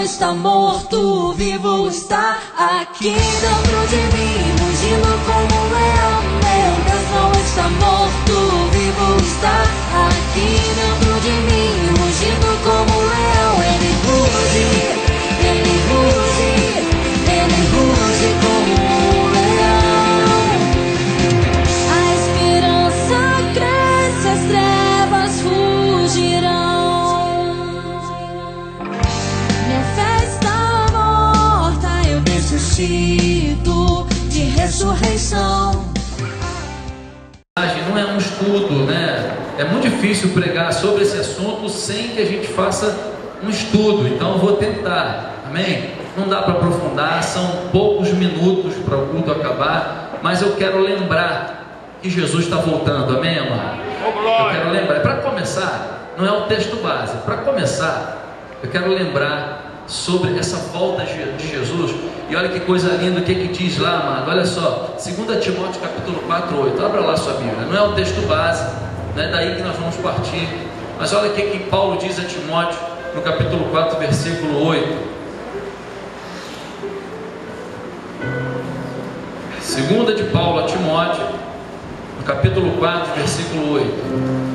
está morto, vivo está aqui dentro de mim, mugindo como um leão. Meu Deus não está morto, vivo está aqui dentro de mim, mugindo como um leão. Ele ruge, ele ruge, ele ruge como um leão. A esperança cresce, as trevas fugirão. Minha fé está morta, eu necessito de ressurreição. Não é um estudo, né? É muito difícil pregar sobre esse assunto sem que a gente faça um estudo. Então eu vou tentar, amém? Não dá para aprofundar, são poucos minutos para o culto acabar, mas eu quero lembrar que Jesus está voltando, amém, amado? Eu quero lembrar, para começar, não é o texto base, para começar, eu quero lembrar sobre essa volta de Jesus. E olha que coisa linda, o que diz lá, amado? Olha só, 2 Timóteo capítulo 4, 8, abra lá sua Bíblia. Não é o texto base, não é daí que nós vamos partir, mas olha o que Paulo diz a Timóteo no capítulo 4, versículo 8. 2 de Paulo a Timóteo, no capítulo 4, versículo 8.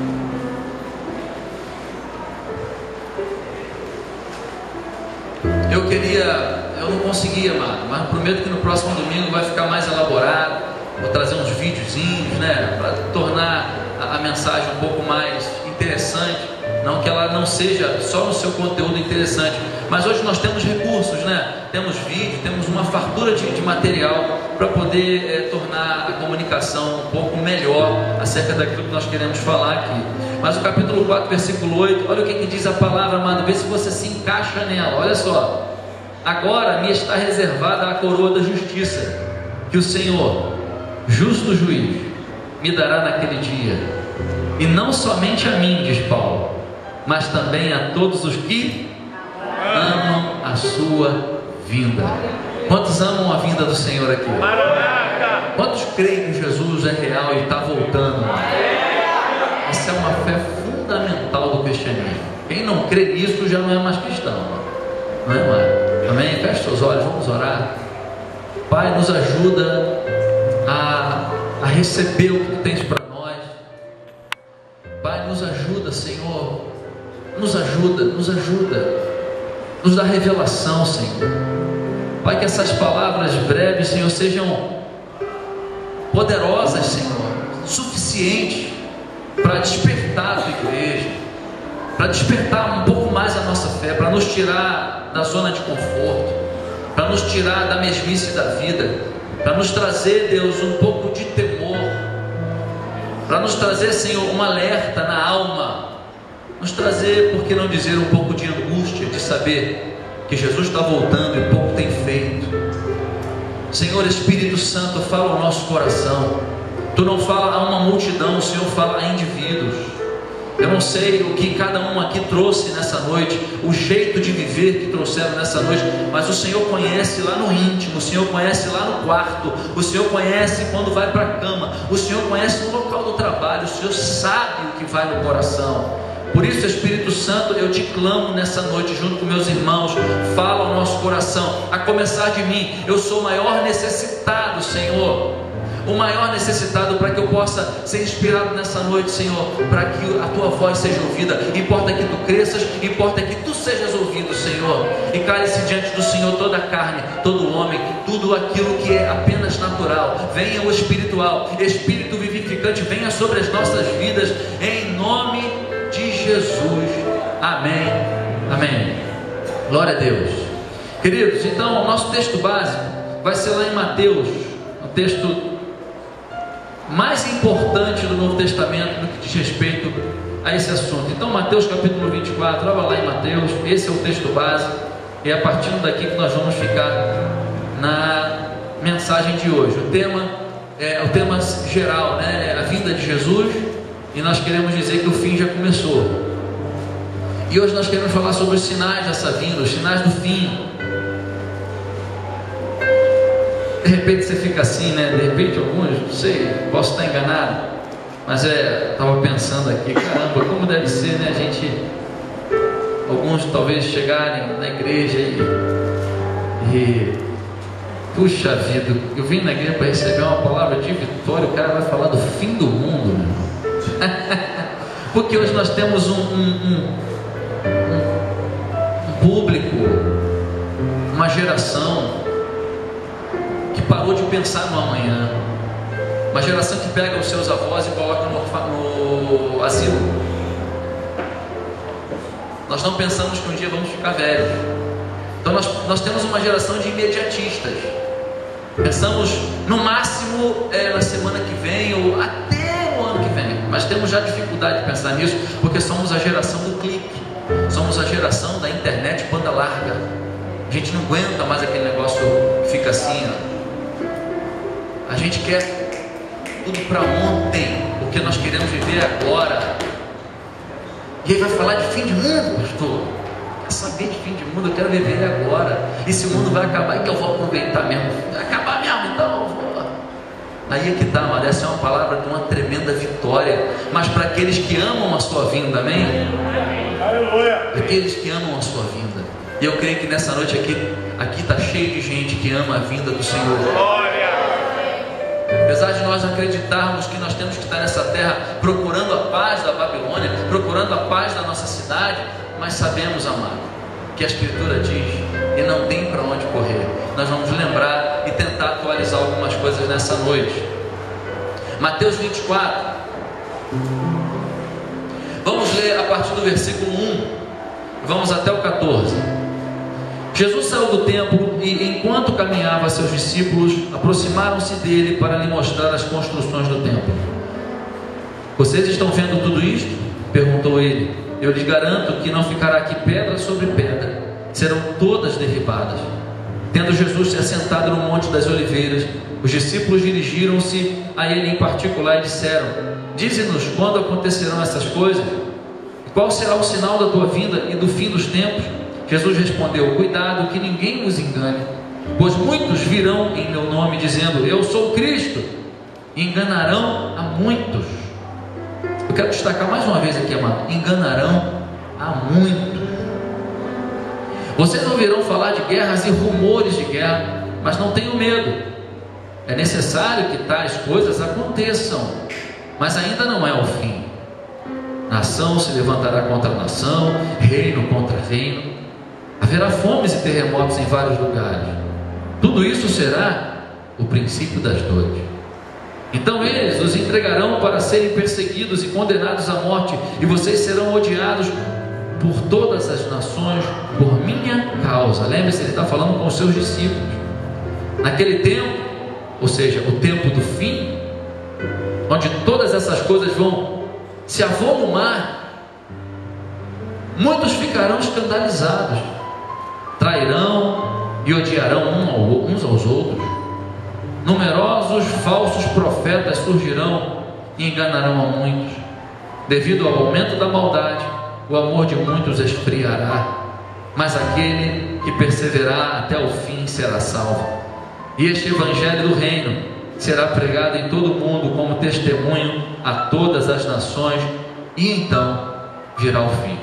Eu não consegui, amado, mas prometo que no próximo domingo vai ficar mais elaborado. Vou trazer uns videozinhos, né, para tornar a mensagem um pouco mais interessante. Não que ela não seja só no seu conteúdo interessante, mas hoje nós temos recursos, né? Temos vídeo, temos uma fartura de material para poder tornar a comunicação um pouco melhor acerca daquilo que nós queremos falar aqui. Mas o capítulo 4, versículo 8, olha o que diz a palavra, amado, vê se você se encaixa nela. Olha só: agora me está reservada a coroa da justiça, que o Senhor, justo juiz, me dará naquele dia, e não somente a mim, diz Paulo, mas também a todos os que amam a sua vinda. Quantos amam a vinda do Senhor aqui? Quantos creem que Jesus é real e está voltando? Essa é uma fé fundamental do cristianismo. Quem não crê nisso já não é mais cristão, não é mais? Amém? Feche seus olhos, vamos orar. Pai, nos ajuda a receber o que tu tens para nós. Pai, nos ajuda, Senhor. Nos ajuda, nos dá revelação, Senhor. Pai, que essas palavras breves, Senhor, sejam poderosas, Senhor, suficientes para despertar a tua igreja, para despertar um pouco mais a nossa fé, para nos tirar da zona de conforto, para nos tirar da mesmice da vida, para nos trazer, Deus, um pouco de temor, para nos trazer, Senhor, um alerta na alma, nos trazer, por que não dizer, um pouco de angústia, de saber que Jesus está voltando e pouco tem feito. Senhor Espírito Santo, fala ao nosso coração. Tu não fala a uma multidão, o Senhor fala a indivíduos. Eu não sei o que cada um aqui trouxe nessa noite, o jeito de viver que trouxeram nessa noite, mas o Senhor conhece lá no íntimo, o Senhor conhece lá no quarto, o Senhor conhece quando vai para a cama, o Senhor conhece no local do trabalho, o Senhor sabe o que vai no coração. Por isso, Espírito Santo, eu te clamo nessa noite junto com meus irmãos, fala ao nosso coração, a começar de mim. Eu sou o maior necessitado, Senhor, o maior necessitado, para que eu possa ser inspirado nessa noite, Senhor, para que a tua voz seja ouvida. Importa que tu cresças, importa que tu sejas ouvido, Senhor, e cale-se diante do Senhor toda a carne, todo o homem, tudo aquilo que é apenas natural. Venha o espiritual, Espírito vivificante, venha sobre as nossas vidas, em nome de Jesus, amém, amém. Glória a Deus. Queridos, então o nosso texto básico vai ser lá em Mateus, o texto mais importante do Novo Testamento no que diz respeito a esse assunto. Então Mateus capítulo 24, olha lá em Mateus, esse é o texto básico, e é a partir daqui que nós vamos ficar na mensagem de hoje. O tema é o tema geral, né? A vinda de Jesus, e nós queremos dizer que o fim já começou. E hoje nós queremos falar sobre os sinais dessa vinda, os sinais do fim. De repente você fica assim, né? De repente alguns, não sei, posso estar enganado, mas estava pensando aqui, caramba, como deve ser, né? A gente alguns talvez chegarem na igreja e puxa vida, eu vim na igreja para receber uma palavra de vitória, o cara vai falar do fim do mundo, meu irmão. Porque hoje nós temos um público, uma geração que parou de pensar no amanhã, uma geração que pega os seus avós e coloca no asilo. Nós não pensamos que um dia vamos ficar velhos. Então nós temos uma geração de imediatistas. Pensamos no máximo na semana que vem ou até o ano que vem, mas temos já dificuldade de pensar nisso, porque somos a geração do clique, somos a geração da internet banda larga. A gente não aguenta mais aquele negócio que fica assim, ó. A gente quer tudo para ontem, porque nós queremos viver agora. E aí vai falar de fim de mundo, pastor? Quer saber de fim de mundo? Eu quero viver agora. E se o mundo vai acabar, é que eu vou aproveitar mesmo. Vai acabar mesmo, então eu vou. Aí é que está, mas essa é uma palavra de uma tremenda vitória. Mas para aqueles que amam a sua vinda, amém? Aleluia. Aqueles que amam a sua vinda. E eu creio que nessa noite aqui está cheio de gente que ama a vinda do Senhor. Glória. Apesar de nós acreditarmos que nós temos que estar nessa terra procurando a paz da Babilônia, procurando a paz da nossa cidade, mas sabemos, amado, que a Escritura diz e não tem para onde correr. Nós vamos lembrar e tentar atualizar algumas coisas nessa noite. Mateus 24. Vamos ler a partir do versículo 1. Vamos até o 14. Jesus saiu do templo e, enquanto caminhava, seus discípulos aproximaram-se dele para lhe mostrar as construções do templo. Vocês estão vendo tudo isto? Perguntou ele. Eu lhes garanto que não ficará aqui pedra sobre pedra, serão todas derribadas. Tendo Jesus se assentado no Monte das Oliveiras, os discípulos dirigiram-se a ele em particular e disseram: dize-nos quando acontecerão essas coisas? Qual será o sinal da tua vinda e do fim dos tempos? Jesus respondeu: cuidado que ninguém os engane, pois muitos virão em meu nome dizendo: eu sou Cristo, e enganarão a muitos. Eu quero destacar mais uma vez aqui, amado: enganarão a muitos. Vocês ouvirão falar de guerras e rumores de guerra, mas não tenham medo. É necessário que tais coisas aconteçam, mas ainda não é o fim. Nação se levantará contra nação, reino contra reino. Haverá fomes e terremotos em vários lugares. Tudo isso será o princípio das dores. Então eles os entregarão para serem perseguidos e condenados à morte, e vocês serão odiados por todas as nações por minha causa. Lembre-se, ele está falando com os seus discípulos. Naquele tempo, ou seja, o tempo do fim, onde todas essas coisas vão se avolumar, muitos ficarão escandalizados, trairão e odiarão uns aos outros. Numerosos falsos profetas surgirão e enganarão a muitos. Devido ao aumento da maldade, o amor de muitos esfriará, mas aquele que perseverar até o fim será salvo. E este evangelho do reino será pregado em todo o mundo como testemunho a todas as nações, e então virá o fim.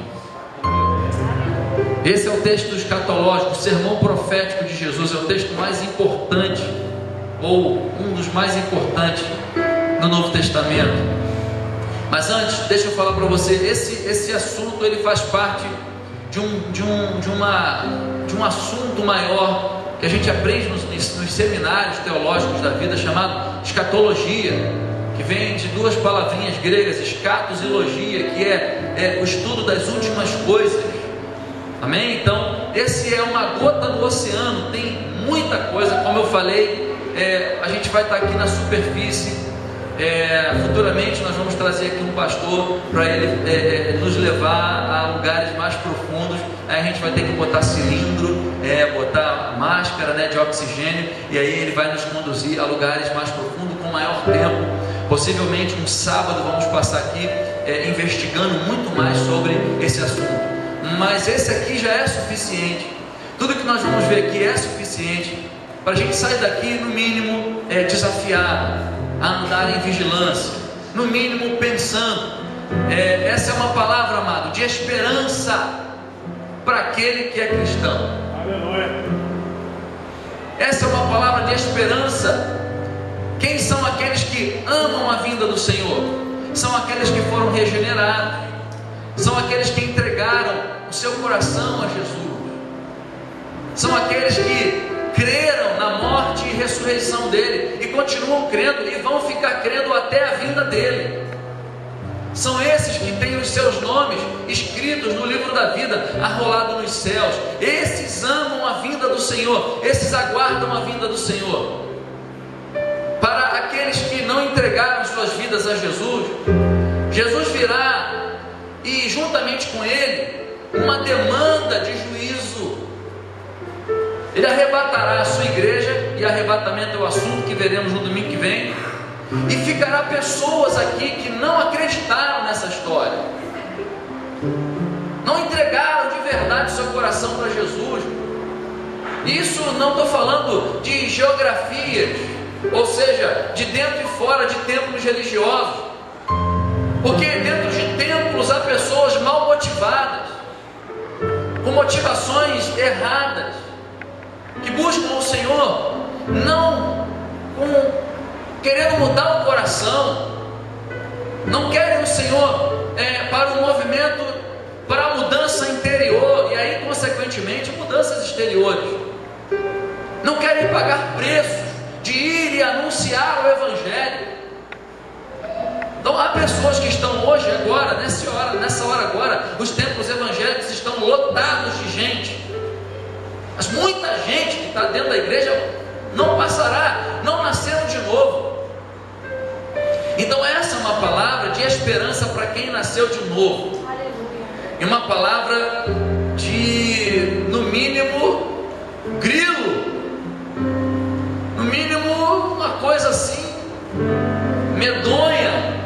Esse é o texto escatológico, o sermão profético de Jesus. É o texto mais importante, ou um dos mais importantes no Novo Testamento. Mas antes, deixa eu falar para você, esse assunto ele faz parte de um assunto maior que a gente aprende nos seminários teológicos da vida, chamado escatologia, que vem de duas palavrinhas gregas, escatos e logia, que é o estudo das últimas coisas. Amém? Então, esse é uma gota no oceano, tem muita coisa, como eu falei, a gente vai estar aqui na superfície. Futuramente nós vamos trazer aqui um pastor para ele nos levar a lugares mais profundos. Aí a gente vai ter que botar cilindro, botar máscara, né, de oxigênio, e aí ele vai nos conduzir a lugares mais profundos com maior tempo. Possivelmente um sábado vamos passar aqui investigando muito mais sobre esse assunto. Mas esse aqui já é suficiente. Tudo que nós vamos ver aqui é suficiente para a gente sair daqui, no mínimo, desafiado a andar em vigilância, no mínimo pensando. Essa é uma palavra, amado, de esperança. para aquele que é cristão. Aleluia. Essa é uma palavra de esperança. Quem são aqueles que amam a vinda do Senhor? São aqueles que foram regenerados, são aqueles que entregaram o seu coração a Jesus, são aqueles que creram na morte e ressurreição dele e continuam crendo e vão ficar crendo até a vinda dele. São esses que têm os seus nomes escritos no livro da vida, arrolado nos céus. Esses amam a vinda do Senhor, esses aguardam a vinda do Senhor. Para aqueles que não entregaram suas vidas a Jesus, Jesus virá e juntamente com ele uma demanda de juízo. Ele arrebatará a sua igreja, e arrebatamento é o assunto que veremos no domingo que vem, e ficará pessoas aqui que não acreditaram nessa história, não entregaram de verdade seu coração para Jesus. Isso não estou falando de geografias, ou seja, de dentro e fora de templos religiosos, porque dentro de templos há pessoas mal motivadas, com motivações erradas, que buscam o Senhor não querendo mudar o coração, não querem o Senhor para o movimento, para a mudança interior e aí consequentemente mudanças exteriores. Não querem pagar preços de ir e anunciar o Evangelho. Então há pessoas que estão hoje, agora, nessa hora agora, os templos evangélicos estão lotados de gente, mas muita gente que está dentro da igreja não passará, não nasceram de novo. Então essa é uma palavra de esperança para quem nasceu de novo. E uma palavra de, no mínimo, grilo, no mínimo uma coisa assim medonha,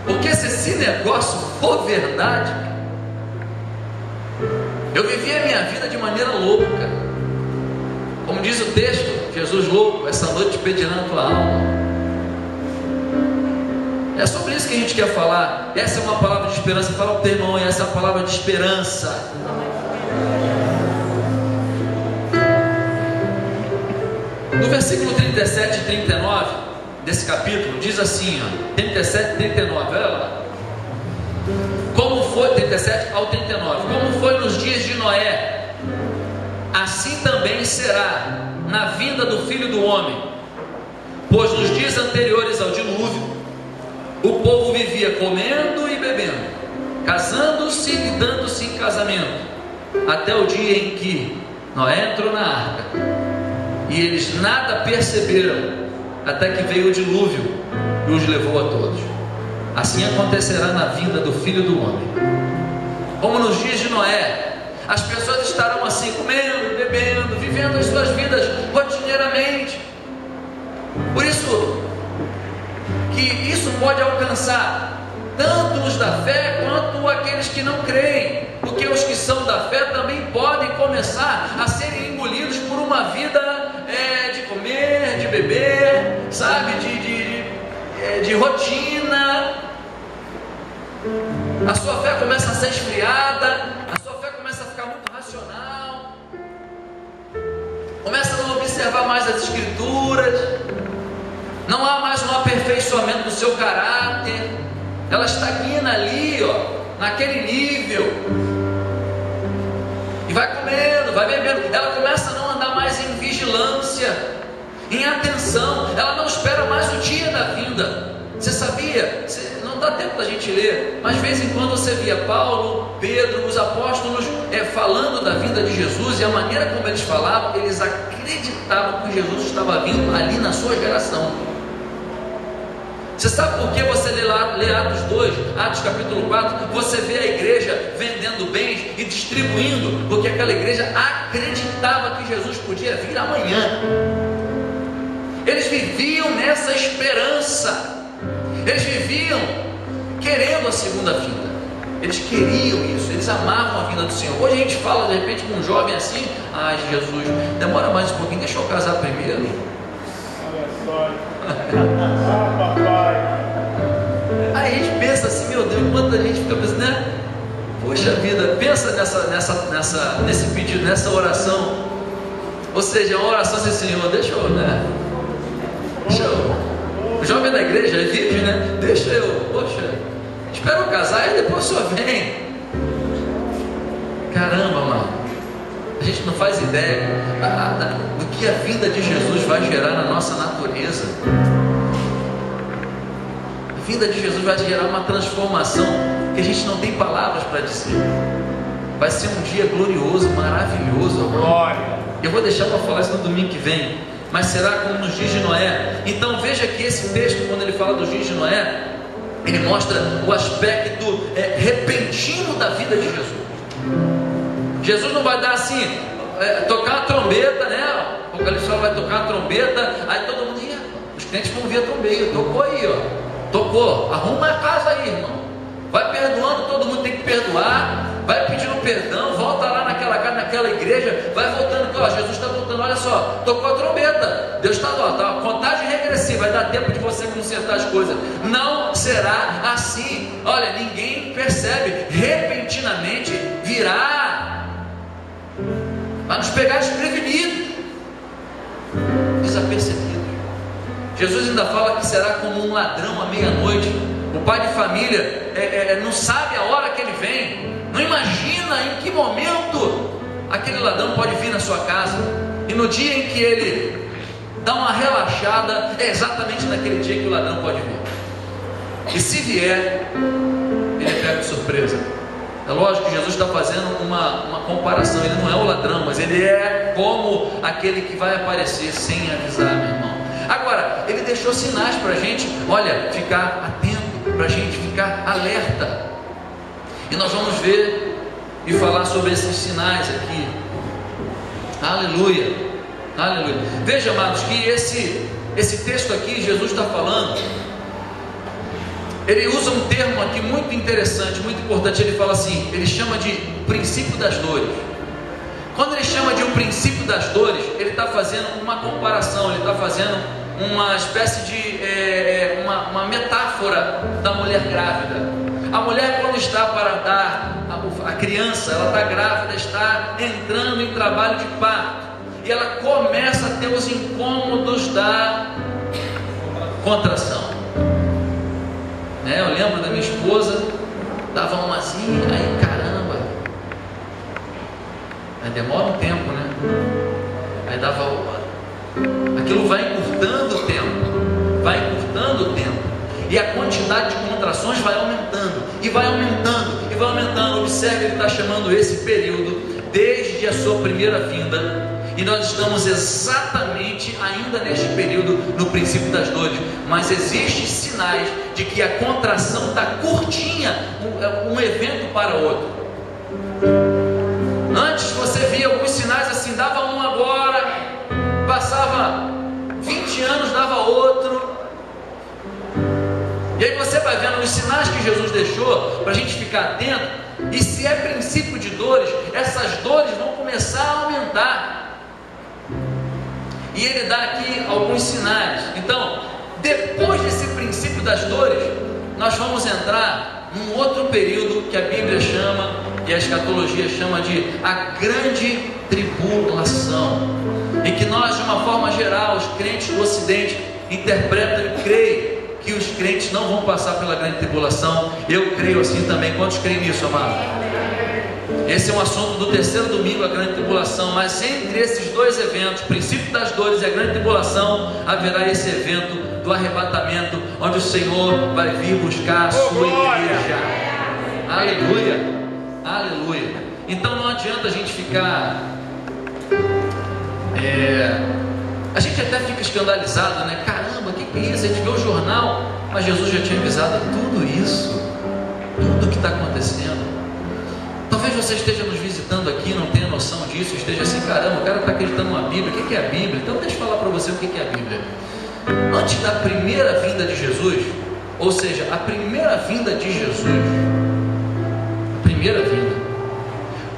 porque se esse negócio for verdade, eu vivi a minha vida de maneira louca, como diz o texto, Jesus louco, essa noite pedirá a tua alma. É sobre isso que a gente quer falar. Essa é uma palavra de esperança. Fala o teu irmão, essa é a palavra de esperança. No versículo 37 e 39 desse capítulo, diz assim, ó, 37 e 39, olha lá. Como foi, 37 ao 39, como foi nos dias de Noé, assim também será na vinda do Filho do Homem. Pois nos dias anteriores ao dilúvio, o povo vivia comendo e bebendo, casando-se e dando-se em casamento, até o dia em que Noé entrou na arca, e eles nada perceberam, até que veio o dilúvio e os levou a todos. Assim acontecerá na vinda do Filho do Homem. Como nos dias de Noé, as pessoas estarão assim, comendo, bebendo, vivendo as suas vidas rotineiramente. Por isso que isso pode alcançar tanto os da fé quanto aqueles que não creem, porque os que são da fé também podem começar a serem engolidos por uma vida de comer, de beber, sabe, de rotina. A sua fé começa a ser esfriada, a sua fé começa a ficar muito racional, começa a não observar mais as escrituras, não há mais um aperfeiçoamento do seu caráter, ela estagna ali, ó, naquele nível, e vai comendo, vai bebendo, ela começa a não andar mais em vigilância, em atenção, ela não espera mais o dia da vinda. Você sabia? Não dá tempo da gente ler, mas de vez em quando você via Paulo, Pedro, os apóstolos falando da vinda de Jesus, e a maneira como eles falavam, eles acreditavam que Jesus estava vindo ali na sua geração. Você sabe por que você lê Atos 2, Atos capítulo 4, você vê a igreja vendendo bens e distribuindo, porque aquela igreja acreditava que Jesus podia vir amanhã. Eles viviam nessa esperança, eles viviam querendo a segunda vinda, eles queriam isso, eles amavam a vinda do Senhor. Hoje a gente fala de repente com um jovem assim, ai Jesus, demora mais um pouquinho, deixa eu casar primeiro. Olha só, papai. Aí a gente pensa assim, meu Deus, quanta gente fica pensando, né? Poxa vida, pensa nesse pedido, nessa oração. Ou seja, é uma oração assim: Senhor, deixa eu, né? Deixa eu. O jovem da igreja, ele vive, né? Deixa eu, poxa, espera eu casar e depois o senhor vem. Caramba, mano, a gente não faz ideia do que a vinda de Jesus vai gerar na nossa natureza. A vinda de Jesus vai gerar uma transformação que a gente não tem palavras para dizer. Vai ser um dia glorioso, maravilhoso. Glória. Eu vou deixar para falar isso no domingo que vem. Mas será como nos dias de Noé? Então veja que esse texto, quando ele fala dos dias de Noé, ele mostra o aspecto repentino da vida de Jesus. Jesus não vai dar assim, tocar a trombeta, né? O Apocalipse vai tocar a trombeta, aí todo mundo ia, os crentes vão ver a trombeta, tocou aí, ó, tocou, arruma a casa aí, irmão. Vai perdoando, todo mundo tem que perdoar, vai pedindo perdão, volta lá naquela casa, naquela igreja, vai voltando, ó, Jesus está voltando, olha só, tocou a trombeta, Deus está lá, tá, contagem regressiva, vai dar tempo de você consertar as coisas. Não será assim. Olha, ninguém percebe, repentinamente virá, vai nos pegar desprevenidos, desapercebidos. Jesus ainda fala que será como um ladrão à meia-noite. O pai de família não sabe a hora que ele vem, não imagina em que momento aquele ladrão pode vir na sua casa, e no dia em que ele dá uma relaxada, é exatamente naquele dia que o ladrão pode vir. E se vier, ele pega de surpresa. É lógico que Jesus está fazendo uma comparação. Ele não é o ladrão, mas ele é como aquele que vai aparecer sem avisar, meu irmão. Agora, ele deixou sinais para a gente, olha, ficar atento, para a gente ficar alerta. E nós vamos ver e falar sobre esses sinais aqui. Aleluia, aleluia. Veja, amados, que esse texto aqui, Jesus está falando, ele usa um termo aqui muito interessante, muito importante. Ele fala assim, ele chama de princípio das dores. Quando ele chama de um princípio das dores, ele está fazendo uma comparação, ele está fazendo uma espécie de uma metáfora da mulher grávida. A mulher, quando está para dar a criança, ela está grávida, está entrando em trabalho de parto, e ela começa a ter os incômodos da contração. Eu lembro da minha esposa, dava uma asinha, aí caramba, aí demora um tempo, né? Aí dava uma, aquilo vai encurtando o tempo, vai encurtando o tempo, e a quantidade de contrações vai aumentando, e vai aumentando, e vai aumentando. Observe, ele está chamando esse período desde a sua primeira vinda, e nós estamos exatamente ainda neste período, no princípio das dores, mas existem sinais de que a contração está curtinha, um evento para outro. Antes você via alguns sinais assim, dava um agora, passava 20 anos, dava outro, e aí você vai vendo os sinais que Jesus deixou para a gente ficar atento. E se é princípio de dores, essas dores vão começar a aumentar. E ele dá aqui alguns sinais. Então, depois desse princípio das dores, nós vamos entrar num outro período que a Bíblia chama, e a escatologia chama de a grande tribulação, em que nós, de uma forma geral, os crentes do Ocidente interpretam e creem que os crentes não vão passar pela grande tribulação. Eu creio assim também. Quantos creem nisso, amado? Esse é um assunto do terceiro domingo, a grande tribulação. Mas entre esses dois eventos, o princípio das dores e a grande tribulação, haverá esse evento do arrebatamento, onde o Senhor vai vir buscar a sua igreja. Aleluia, aleluia. Então não adianta a gente ficar a gente até fica escandalizado, né? Caramba, o que é isso? A gente vê o jornal, mas Jesus já tinha avisado tudo isso, tudo que está acontecendo. Talvez você esteja nos visitando aqui, não tenha noção disso, esteja assim, caramba, o cara está acreditando numa Bíblia. O que é a Bíblia? Então deixa eu falar para você o que é a Bíblia. Antes da primeira vinda de Jesus, ou seja, a primeira vinda de Jesus, a primeira vinda,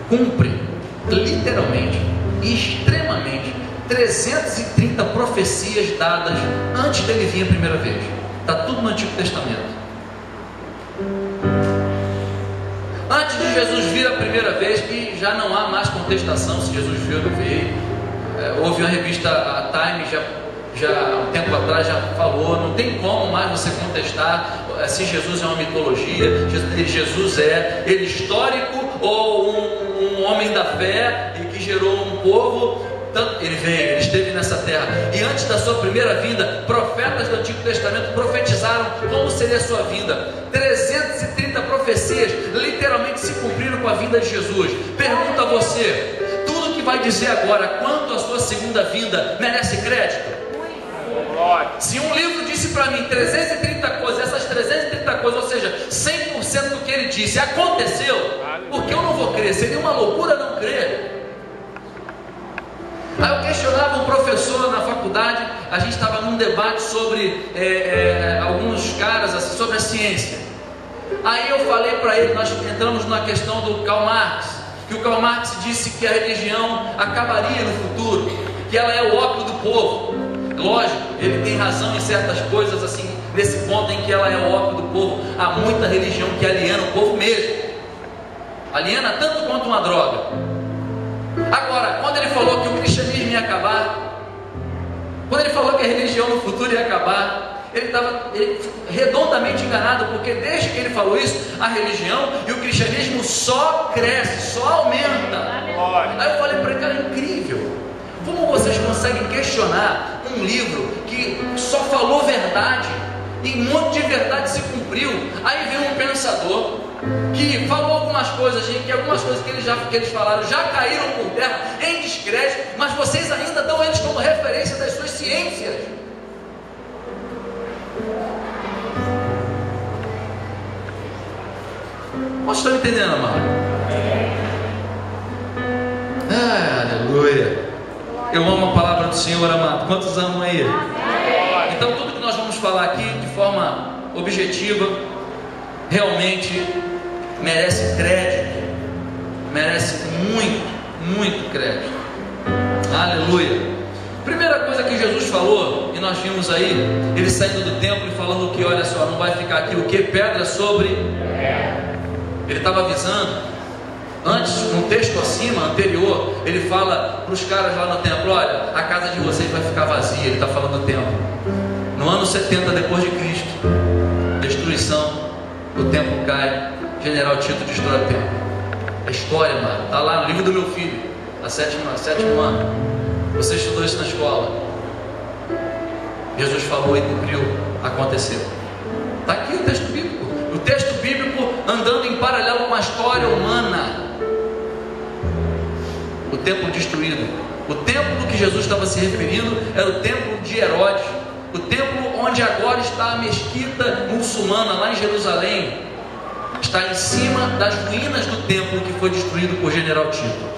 cumpre literalmente e extremamente 330 profecias dadas antes dele vir a primeira vez. Está tudo no Antigo Testamento. Antes de Jesus já não há mais contestação se Jesus veio ou não veio. Houve uma revista, a Time, já há um tempo atrás já falou, não tem como mais você contestar se Jesus é uma mitologia. Jesus é ele histórico ou um homem da fé e que gerou um povo. Ele veio, ele esteve nessa terra, e antes da sua primeira vinda, profetas do Antigo Testamento profetizaram como seria a sua vinda. 330 profecias literalmente se cumpriram com a vinda de Jesus. Pergunta a você, tudo que vai dizer agora quanto à sua segunda vinda merece crédito? Se um livro disse para mim 330 coisas, essas 330 coisas, ou seja, 100% do que ele disse aconteceu, porque eu não vou crer? Seria uma loucura não crer. Aí eu questionava um professor na faculdade, a gente estava num debate sobre alguns caras assim, sobre a ciência. Aí eu falei para ele, nós entramos na questão do Karl Marx, que o Karl Marx disse que a religião acabaria no futuro, que ela é o ópio do povo. Lógico, ele tem razão em certas coisas, assim, nesse ponto em que ela é o ópio do povo. Há muita religião que aliena o povo mesmo, aliena tanto quanto uma droga. Agora, quando ele falou que o cristianismo ia acabar, quando ele falou que a religião no futuro ia acabar, ele estava redondamente enganado, porque desde que ele falou isso, a religião e o cristianismo só cresce, só aumenta. Aí eu falei para ele, cara, é incrível, como vocês conseguem questionar um livro que só falou verdade, e um monte de verdade se cumpriu. Aí veio um pensador que falou algumas coisas, que algumas coisas que eles falaram já caíram por terra em descrédito, mas vocês ainda dão eles como referência das suas ciências. Vocês estão entendendo, amado? Aleluia. Eu amo a palavra do Senhor, amado. Quantos amam aí? Então tudo que nós vamos falar aqui de forma objetiva realmente merece crédito, merece muito crédito. Aleluia. Primeira coisa que Jesus falou, e nós vimos aí, ele saindo do templo e falando que, olha só, não vai ficar aqui o que? Pedra sobre. Ele estava avisando. Antes, no texto acima, anterior, ele fala para os caras lá no templo, olha, a casa de vocês vai ficar vazia. Ele está falando do templo. No ano 70 depois de Cristo, destruição, o templo cai, General Tito destrói o templo. É história, mano. Está lá no livro do meu filho, sétimo ano. Você estudou isso na escola. Jesus falou e cumpriu, aconteceu. Está aqui o texto bíblico. O texto bíblico andando em paralelo com a história humana. O templo destruído. O templo que Jesus estava se referindo era o templo de Herodes. O templo onde agora está a mesquita muçulmana, lá em Jerusalém, está em cima das ruínas do templo que foi destruído por General Tito.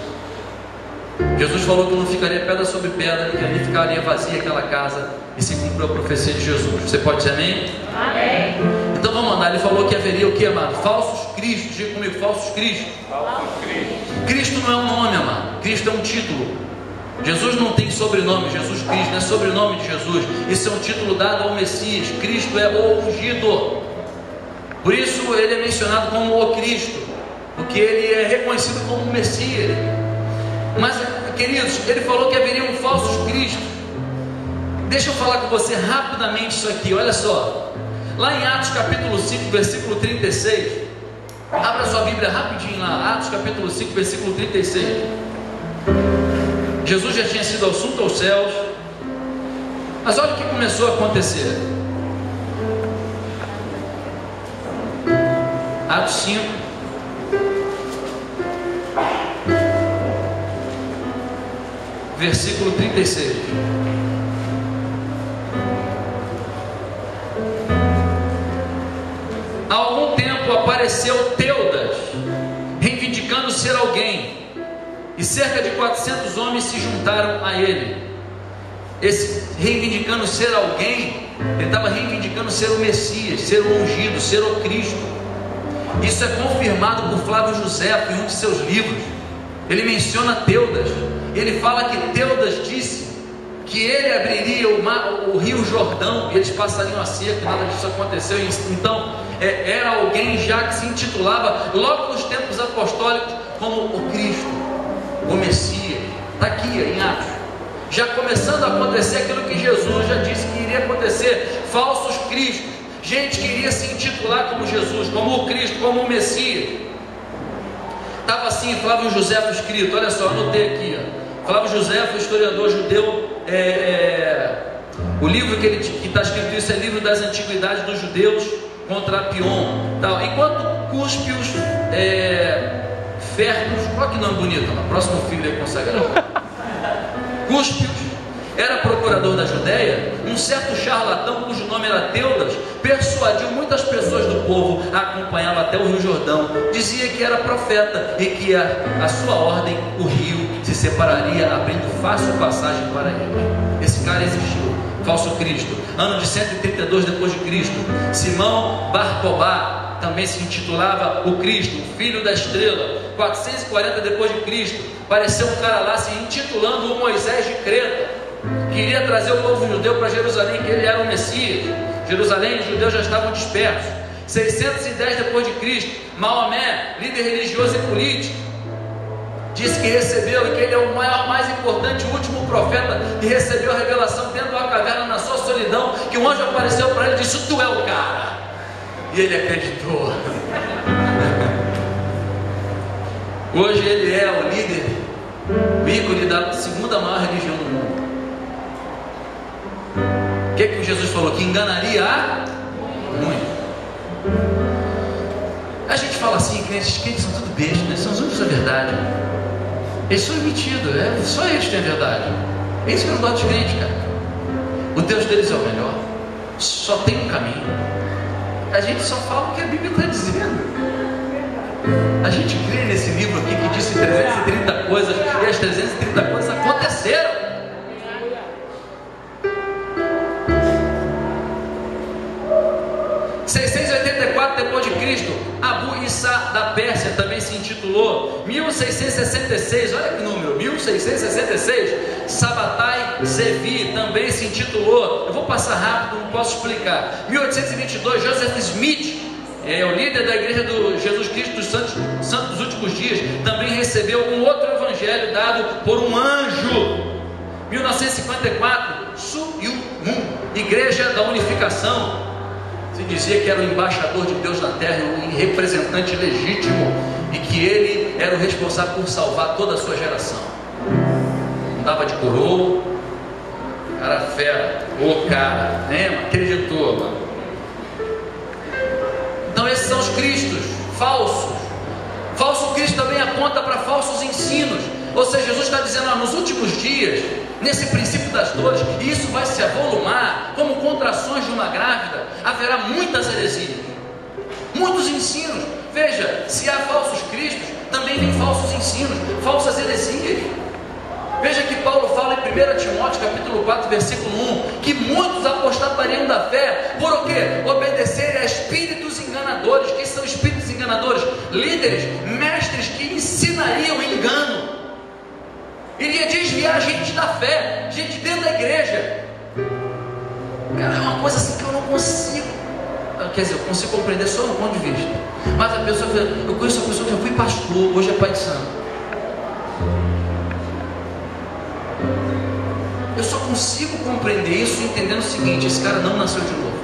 Jesus falou que não ficaria pedra sobre pedra, que ali ficaria vazia aquela casa, e se cumpriu a profecia de Jesus. Você pode dizer amém? Amém. Então vamos andar. Ele falou que haveria o que, amado? Falsos cristos. Diga comigo, falsos cristos. Falsos cristos. Cristo não é um nome, amado. Cristo é um título. Jesus não tem sobrenome. Jesus Cristo não é sobrenome de Jesus. Isso é um título dado ao Messias. Cristo é o ungido. Por isso ele é mencionado como o Cristo, porque ele é reconhecido como o Messias. Mas, queridos, ele falou que haveriam falsos cristos. Deixa eu falar com você rapidamente isso aqui, olha só. Lá em Atos capítulo 5, versículo 36. Abra sua Bíblia rapidinho lá, Atos capítulo 5, versículo 36. Jesus já tinha sido assunto aos céus, mas olha o que começou a acontecer. Atos 5, versículo 36. Há algum tempo apareceu Teudas, reivindicando ser alguém, e cerca de 400 homens se juntaram a ele. Esse reivindicando ser alguém, ele estava reivindicando ser o Messias, ser o ungido, ser o Cristo. Isso é confirmado por Flávio José em um de seus livros. Ele menciona Teudas. Ele fala que Teudas disse que ele abriria o rio Jordão e eles passariam a seco. Nada disso aconteceu. Então era alguém já que se intitulava logo nos tempos apostólicos como o Cristo. o Messias. Está aqui em Atos, já começando a acontecer aquilo que Jesus já disse que iria acontecer: falsos cristos, gente que iria se intitular como Jesus, como o Cristo, como o Messias. Estava assim, Flávio Josefo escrito, olha só, anotei aqui, ó. Flávio Josefo, historiador judeu, o livro que está escrito isso é livro das antiguidades dos judeus contra Apion, tal. Enquanto Cúspios, Fergus, olha que nome bonito, o próximo filho é consagrado. Cúspios era procurador da Judéia, um certo charlatão cujo nome era Teudas persuadiu muitas pessoas do povo a acompanhá-lo até o Rio Jordão. Dizia que era profeta e que a sua ordem, o rio se separaria, abrindo fácil passagem para ele. Esse cara existiu, falso Cristo. Ano de 132 depois de Cristo, Simão Bar-Cobá também se intitulava o Cristo, o filho da estrela. 440 depois de Cristo, apareceu um cara lá se intitulando o Moisés de Creta, queria trazer o povo judeu para Jerusalém, que ele era o Messias. Jerusalém, os judeus já estavam dispersos. 610 depois de Cristo, Maomé, líder religioso e político, disse que recebeu, e que ele é o maior, mais importante, o último profeta que recebeu a revelação dentro de uma caverna na sua solidão, que um anjo apareceu para ele e disse: tu é o cara. E ele acreditou. Hoje ele é o líder, o ícone da segunda maior religião do mundo. O que Jesus falou? Que enganaria a muito. A gente fala assim, crentes são tudo besta, né? São os únicos da verdade. Eles são metidos, só eles têm a verdade. É isso que eu não gosto de crente, cara. O Deus deles é o melhor, só tem um caminho. A gente só fala o que a Bíblia está dizendo. A gente crê nesse livro aqui que disse 330 coisas, e as 330 coisas aconteceram. Depois de Cristo, Abu Issa da Pérsia também se intitulou. 1666, olha que número, 1666, Sabatai Zevi também se intitulou. Eu vou passar rápido, não posso explicar. 1822, Joseph Smith, o líder da igreja do Jesus Cristo dos Santos dos Últimos Dias, também recebeu um outro evangelho dado por um anjo. 1954, Su Yu Mun, Igreja da Unificação. Se dizia que era o embaixador de Deus na terra, o representante legítimo, e que ele era o responsável por salvar toda a sua geração. Andava de coroa, cara fera, cara, né? Acreditou, mano. Então esses são os cristos falsos. Falso Cristo também aponta para falsos ensinos. Ou seja, Jesus está dizendo, nos últimos dias, nesse princípio das dores, e isso vai se avolumar como contrações de uma grávida, haverá muitas heresias, muitos ensinos. Veja, se há falsos cristos, também vem falsos ensinos, falsas heresias. Veja que Paulo fala em 1 Timóteo capítulo 4 versículo 1, que muitos apostatariam da fé, por o quê? Obedecerem a espíritos enganadores. Quem são espíritos enganadores? Líderes, mestres que ensinariam engano, iria desviar a gente da fé, gente dentro da igreja. Cara, é uma coisa assim que eu não consigo, quer dizer, eu consigo compreender só no ponto de vista, mas a pessoa, eu conheço uma pessoa que já foi pastor, hoje é pai de santo. Eu só consigo compreender isso entendendo o seguinte: esse cara não nasceu de novo.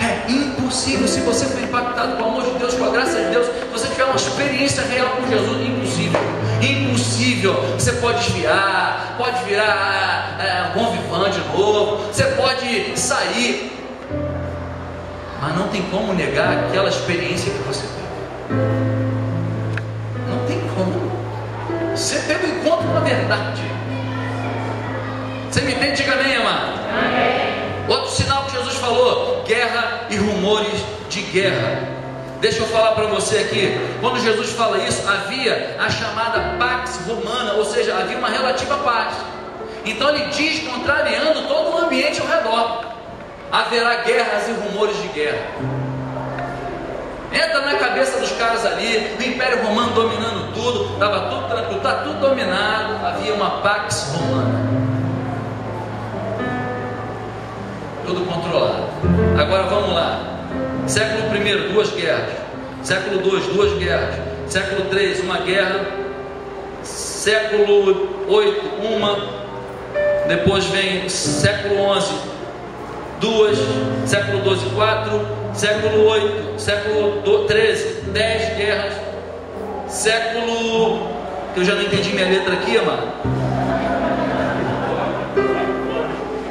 É impossível. Se você foi impactado com o amor de Deus, com a graça de Deus, se você tiver uma experiência real com Jesus, impossível. Impossível. Você pode desviar, pode virar bom vivant de novo, você pode sair, mas não tem como negar aquela experiência que você teve. Não tem como. Você teve um encontro com a verdade. Você me entende? Diga amém, amado. Amém. Outro sinal que Jesus falou: guerra e rumores de guerra. Deixa eu falar para você aqui. Quando Jesus fala isso, havia a chamada Pax Romana, ou seja, havia uma relativa paz. Então ele diz, contrariando todo o ambiente ao redor: haverá guerras e rumores de guerra. Entra na cabeça dos caras ali, o Império Romano dominando tudo, estava tudo tranquilo, está tudo dominado, havia uma Pax Romana. Tudo controlado. Agora vamos lá. Século I, 2 guerras. Século II, 2 guerras. Século III, uma guerra século 8, uma, depois vem século 11, duas, século 12, 4, século 8, século 13, 10 guerras, século, que eu já não entendi minha letra aqui, amado,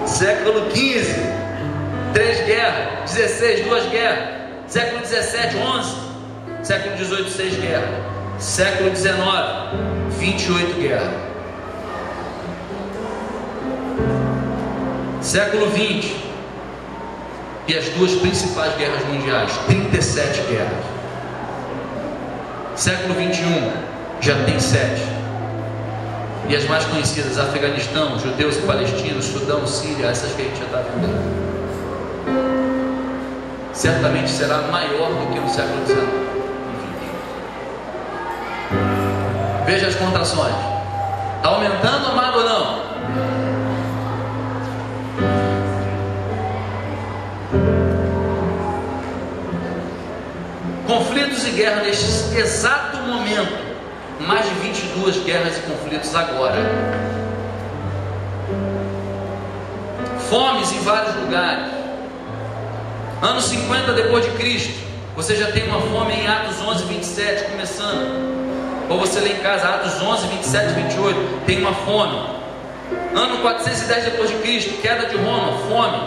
século 15, 3 guerras, 16, 2 guerras, século 17, 11, século 18, 6 guerras, século 19, 28 guerras, século 20, e as duas principais guerras mundiais, 37 guerras. Século 21, já tem 7. E as mais conhecidas, Afeganistão, judeus e palestinos, Sudão, Síria, essas que a gente já está vendo. Certamente será maior do que no século XIX e XX. Veja as contrações. Está aumentando, amado, ou não? Conflitos e guerra neste exato momento. Mais de 22 guerras e conflitos agora. Fomes em vários lugares. Anos 50 depois de Cristo, você já tem uma fome em Atos 11, 27 começando. Ou você lê em casa Atos 11, 27 e 28, tem uma fome. Ano 410 depois de Cristo, queda de Roma, fome.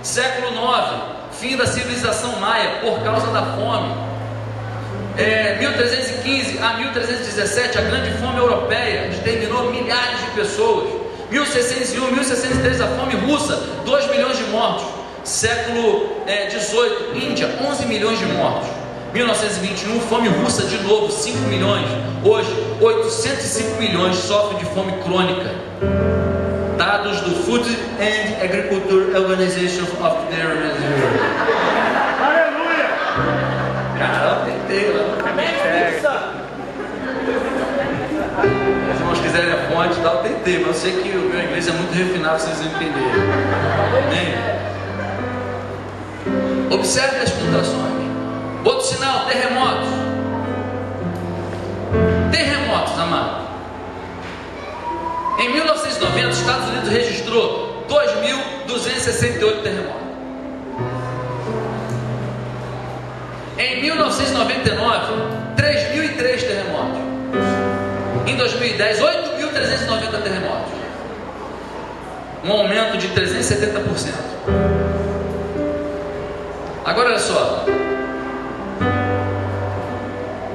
Século 9, fim da civilização maia por causa da fome. 1315 a 1317, a grande fome europeia exterminou milhares de pessoas. 1601, 1603, a fome russa, 2 milhões de mortos. Século 18, Índia, 11 milhões de mortos. 1921, fome russa de novo, 5 milhões. Hoje, 805 milhões sofrem de fome crônica. Dados do Food and Agriculture Organization of the Aleluia! Caramba, tentei lá. Se os irmãos quiserem a fonte e tal, eu tentei, mas eu sei que o meu inglês é muito refinado, vocês entenderem. Amém? Observe as contrações. Outro sinal, terremotos. Terremotos, amado. Em 1990, os Estados Unidos registrou 2.268 terremotos. Em 1999, 3.003 terremotos. Em 2010, 8.390 terremotos. Um aumento de 370%. Agora olha só.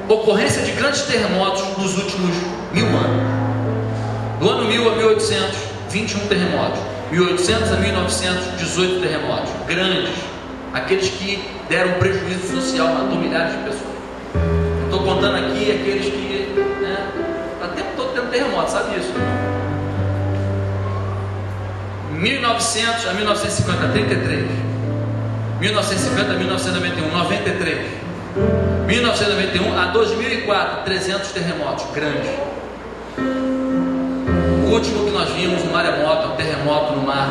Ocorrência de grandes terremotos nos últimos 1000 anos. Do ano 1000 a 1800, 21 terremotos. 1800 a 1900, 18 terremotos. Grandes. Aqueles que deram prejuízo social, matou milhares de pessoas. Estou contando aqui aqueles que, o tempo todo tendo terremoto, sabe isso? 1900 a 1950, 33. 1950 a 1991, 93. 1991 a 2004, 300 terremotos grandes. O último que nós vimos, um maremoto, um terremoto no mar,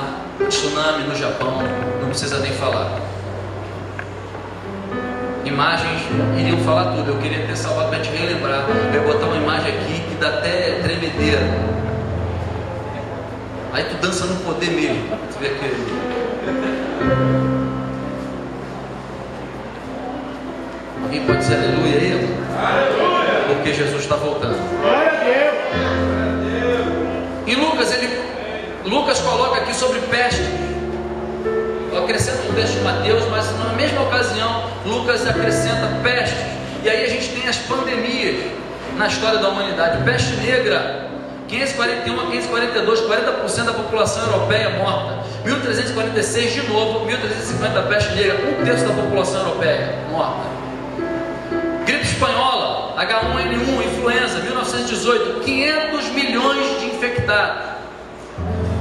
tsunami no Japão, não precisa nem falar. Imagens iriam falar tudo. Eu queria ter salvado para te relembrar. Eu vou botar uma imagem aqui que dá até tremedeira. Aí tu dança no poder mesmo. Tu vê aquele. Alguém pode dizer aleluia aí? Aleluia! Porque Jesus está voltando. Glória a Deus! Em Lucas coloca aqui sobre peste. Eu acrescento um texto de Mateus, mas na mesma ocasião Lucas acrescenta pestes. E aí a gente tem as pandemias na história da humanidade. Peste negra, 541 a 542, 40% da população europeia morta. 1346 de novo, 1350 peste negra, 1/3 da população europeia morta. Gripe espanhola, H1N1, influenza, 1918, 500 milhões de infectados.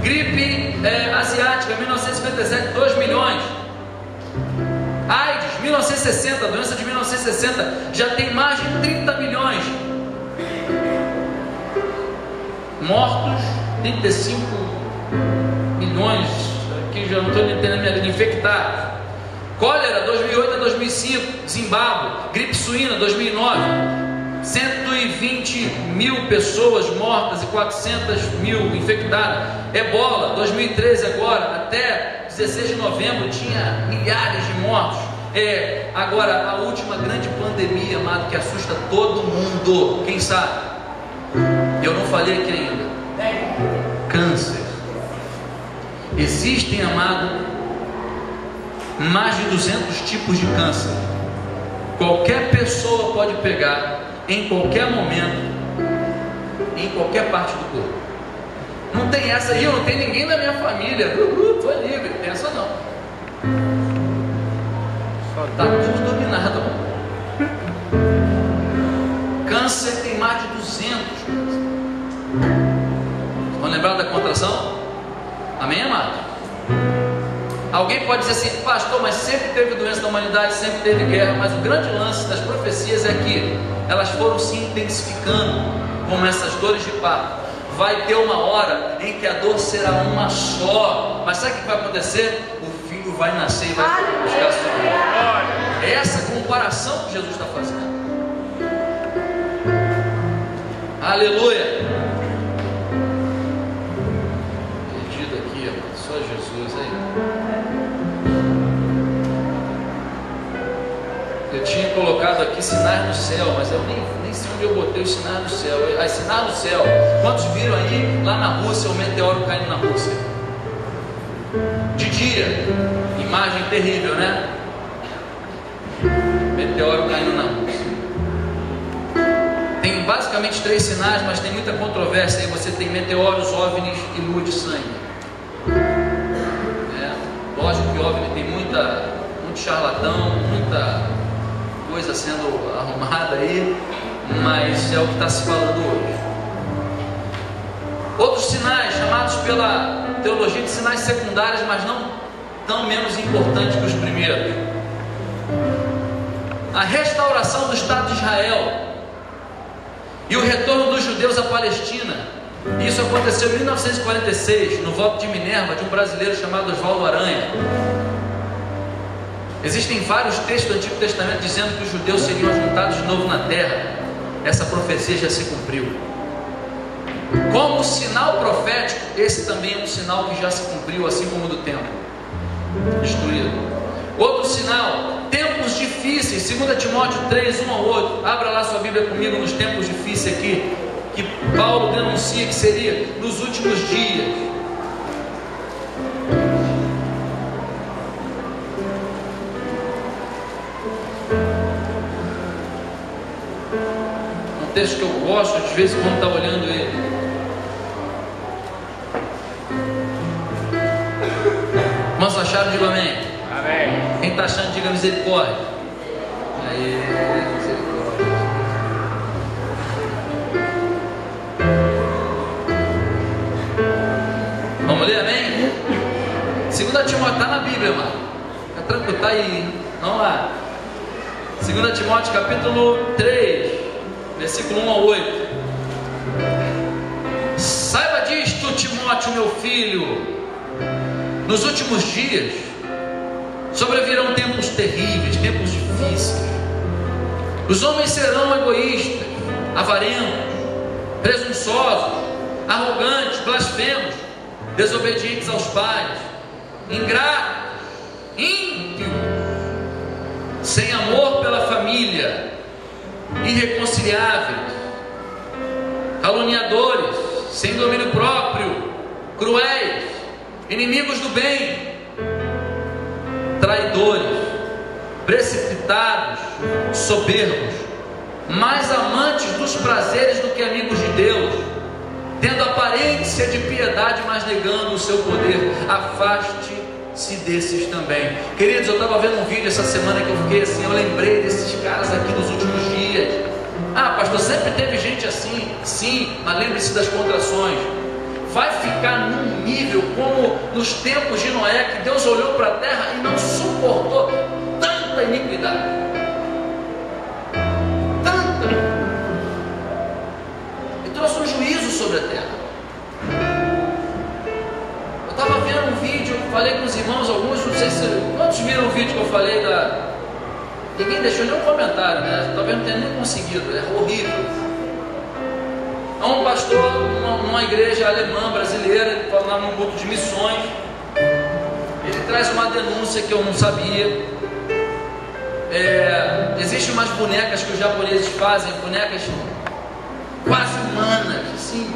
Gripe asiática, 1957, 2 milhões. AIDS, 1960, doença de 1960, já tem mais de 30 milhões. Mortos, 35 milhões, aqui já não estou entendendo a minha língua, infectados. Cólera, 2008 a 2005, Zimbábue. Gripe suína, 2009, 120 mil pessoas mortas e 400 mil infectadas. Ebola, 2013 agora, até 16 de novembro tinha milhares de mortos. Agora a última grande pandemia, amado, que assusta todo mundo, quem sabe? Eu não falei aqui ainda. Câncer. Existem, amado, mais de 200 tipos de câncer. Qualquer pessoa pode pegar em qualquer momento, em qualquer parte do corpo. Não tem essa aí, eu não tenho ninguém da minha família. Foi livre, pensa não. Está tudo dominado. Câncer tem mais de 200. Vão lembrar da contração? Amém, amado? Alguém pode dizer assim: pastor, mas sempre teve doença na humanidade, sempre teve guerra. Mas o grande lance das profecias é que elas foram se intensificando, como essas dores de parto. Vai ter uma hora em que a dor será uma só. Mas sabe o que vai acontecer? O filho vai nascer e vai buscar a sua vida. É essa comparação que Jesus está fazendo. Aleluia. Perdido aqui, ó. Só Jesus aí. Eu tinha colocado aqui sinais no céu, mas eu nem sei onde eu botei os sinais no céu. As sinais no céu. Quantos viram aí lá na Rússia o meteoro caindo na Rússia? De dia, imagem terrível, né? Meteoro caindo na Rússia. Tem basicamente 3 sinais, mas tem muita controvérsia aí. Você tem meteoros, OVNIs e lua de sangue. Lógico que OVNI tem muito charlatão, muita coisa sendo arrumada aí, mas é o que está se falando hoje. Outros sinais, chamados pela teologia de sinais secundários, mas não tão menos importantes que os primeiros: a restauração do Estado de Israel e o retorno dos judeus à Palestina. Isso aconteceu em 1946, no voto de Minerva, de um brasileiro chamado Oswaldo Aranha. Existem vários textos do Antigo Testamento dizendo que os judeus seriam juntados de novo na terra. Essa profecia já se cumpriu. Como sinal profético, esse também é um sinal que já se cumpriu, assim como o do templo destruído. Outro sinal, tempos difíceis. 2 Timóteo 3, 1 ao 8. Abra lá sua Bíblia comigo nos tempos difíceis aqui, que Paulo denuncia que seria nos últimos dias. Um texto que eu gosto, de vez em quando está olhando ele. Irmãos, acharam? Diga amém. Amém. Quem está achando, diga misericórdia. Aí, misericórdia. Vamos ler, amém? 2 Timóteo, está na Bíblia, mano. Fica tranquilo, está aí. Vamos lá. 2 Timóteo capítulo 3, versículo 1 ao 8. Saiba disto, Timóteo, meu filho: nos últimos dias sobrevirão tempos terríveis, tempos difíceis. Os homens serão egoístas, avarentos, presunçosos, arrogantes, blasfemos, desobedientes aos pais, ingratos, ímpios, sem amor pela família, irreconciliáveis, caluniadores, sem domínio próprio, cruéis, inimigos do bem, traidores, precipitados, soberbos, mais amantes dos prazeres do que amigos de Deus, tendo aparência de piedade, mas negando o seu poder. Afaste-se desses também. Queridos, eu estava vendo um vídeo essa semana que eu fiquei assim, eu lembrei desses caras aqui nos últimos dias. Ah, pastor, sempre teve gente assim. Sim, mas lembre-se das contrações. Vai ficar num nível como nos tempos de Noé, que Deus olhou para a terra e não suportou tanta iniquidade. Tanta. E trouxe um juízo sobre a terra. Eu estava vendo um vídeo, falei com os irmãos, alguns, não sei se quantos viram o vídeo que eu falei Ninguém deixou nenhum comentário, né? Talvez não tenha nem conseguido, é horrível. Há um pastor numa igreja alemã brasileira, ele falava num grupo de missões, ele traz uma denúncia que eu não sabia. Existem umas bonecas que os japoneses fazem, bonecas quase humanas, assim,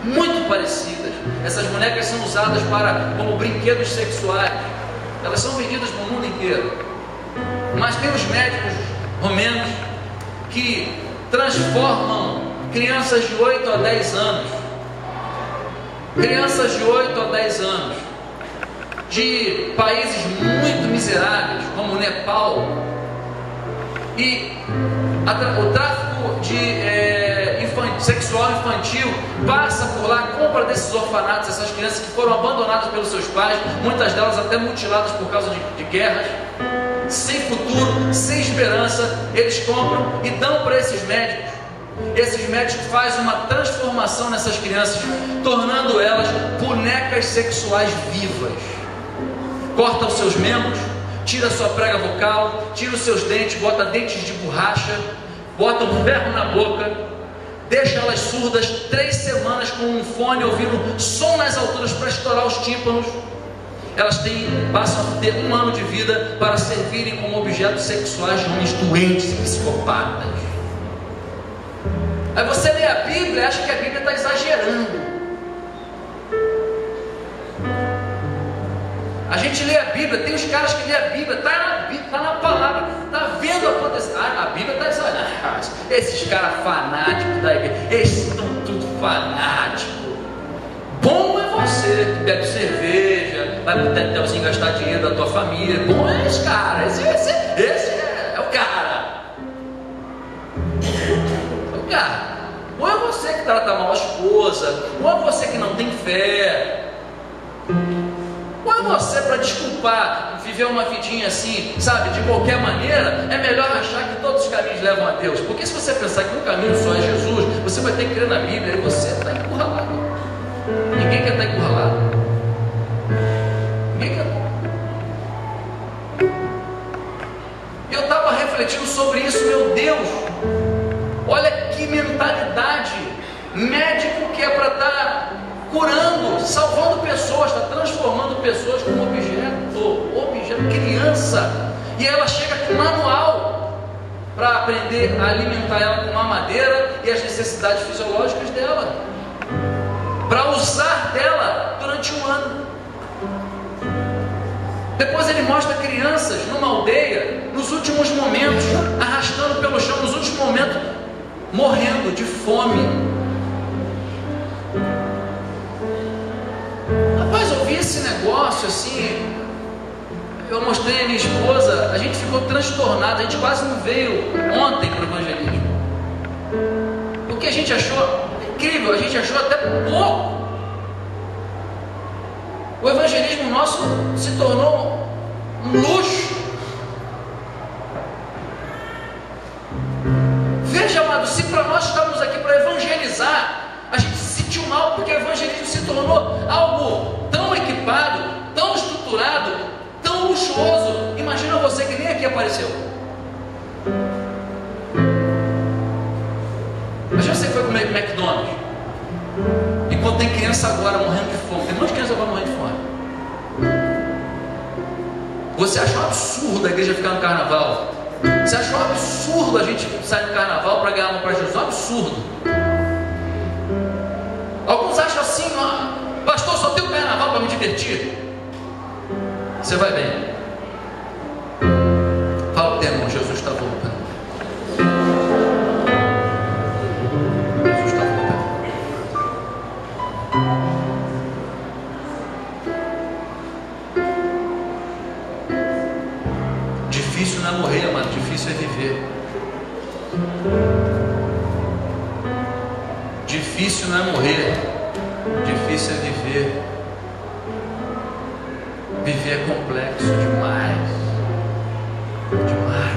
muito parecidas. Essas bonecas são usadas como brinquedos sexuais. Elas são vendidas no mundo inteiro. Mas tem os médicos romenos que transformam crianças de 8 a 10 anos, crianças de 8 a 10 anos, de países muito miseráveis, como o Nepal, e o tráfico sexual infantil passa por lá, compra desses orfanatos, essas crianças que foram abandonadas pelos seus pais, muitas delas até mutiladas por causa de guerras, sem futuro, sem esperança. Eles compram e dão para esses médicos. Esses médicos fazem uma transformação nessas crianças, tornando elas bonecas sexuais vivas. Corta os seus membros, tira a sua prega vocal, tira os seus dentes, bota dentes de borracha, bota um ferro na boca, deixa elas surdas 3 semanas com um fone ouvindo som nas alturas para estourar os tímpanos. Elas passam a ter 1 ano de vida para servirem como objetos sexuais de homens doentes e psicopatas. Aí você lê a Bíblia e acha que a Bíblia está exagerando. A gente lê a Bíblia, tem os caras que lê a Bíblia, está na palavra, está vendo acontecer. A Bíblia está exagerando. Esses caras fanáticos da igreja, esses estão tudo fanáticos. Bom é você que bebe cerveja, vai pro tetelzinho gastar dinheiro da tua família. Bom é esse cara, esse é o cara. É o cara. Ou é você que trata mal a esposa, ou é você que não tem fé, ou é você para desculpar, viver uma vidinha assim, sabe, de qualquer maneira. É melhor achar que todos os caminhos levam a Deus, porque se você pensar que um caminho só é Jesus, você vai ter que crer na Bíblia e você está encurralado. Ninguém quer estar encurralado. Ninguém quer. Eu estava refletindo sobre isso, meu Deus. Olha que mentalidade. Médico que é para estar curando, salvando pessoas, está transformando pessoas como objeto, criança. E ela chega com manual para aprender a alimentar ela com mamadeira e as necessidades fisiológicas dela, para usar dela durante 1 ano. Depois ele mostra crianças numa aldeia, nos últimos momentos, arrastando pelo chão, nos últimos momentos, morrendo de fome. Rapaz, eu vi esse negócio assim, eu mostrei a minha esposa, a gente ficou transtornado, a gente quase não veio ontem para o evangelismo. O que a gente achou incrível, a gente achou até pouco. O evangelismo nosso se tornou um luxo. Veja, amado, se para nós estamos aqui para evangelizar, a gente se sentiu mal porque o evangelismo se tornou algo tão equipado, tão estruturado, tão luxuoso. Imagina você que nem aqui apareceu. Imagina você que foi comer McDonald's, enquanto tem criança agora morrendo de fome. Tem muitas crianças agora morrendo de fome. Você acha um absurdo a igreja ficar no carnaval? Você acha um absurdo a gente sair no carnaval para ganhar uma para Jesus? Um absurdo. Alguns acham assim, pastor, só tem o carnaval para me divertir. Você vai bem. Fala o teu irmão, Jesus está voltando. Jesus está voltando. Difícil não é morrer, mano, difícil é viver. Difícil não é morrer, difícil é viver. Viver é complexo demais. Demais.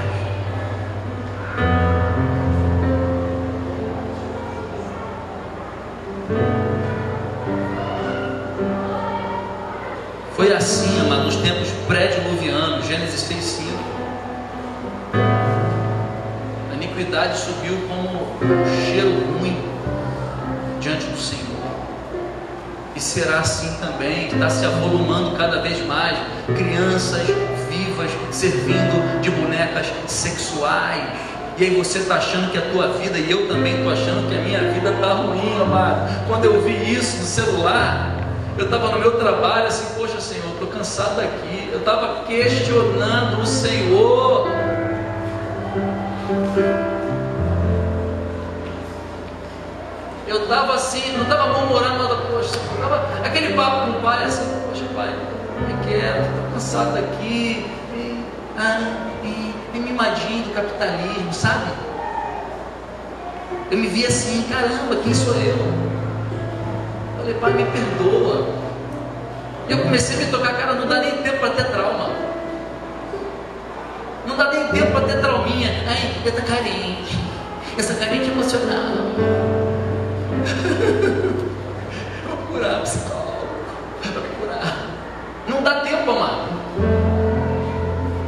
Foi assim, mas nos tempos pré-diluvianos, Gênesis 6:5. iniquidade subiu como um cheiro ruim diante do Senhor. E será assim também, está se avolumando cada vez mais, crianças vivas servindo de bonecas sexuais. E aí você está achando que a tua vida, e eu também estou achando que a minha vida está ruim, amado. Quando eu vi isso no celular, eu estava no meu trabalho assim, poxa Senhor, estou cansado daqui. Eu estava questionando o Senhor. Eu estava assim, não estava murmurando nada, poxa, estava aquele papo com o pai assim, poxa pai, eu quero, estou cansado daqui, e mimadinho do capitalismo, sabe? Eu me vi assim, caramba, quem sou eu? Falei, pai, me perdoa. E eu comecei a me tocar, cara, não dá nem tempo para ter trauma. Não dá nem tempo para ter trauminha. Ai, eu tô carente. Eu sou carente emocional. Vou procurar psicólogo. Vou procurar. Não dá tempo, amado.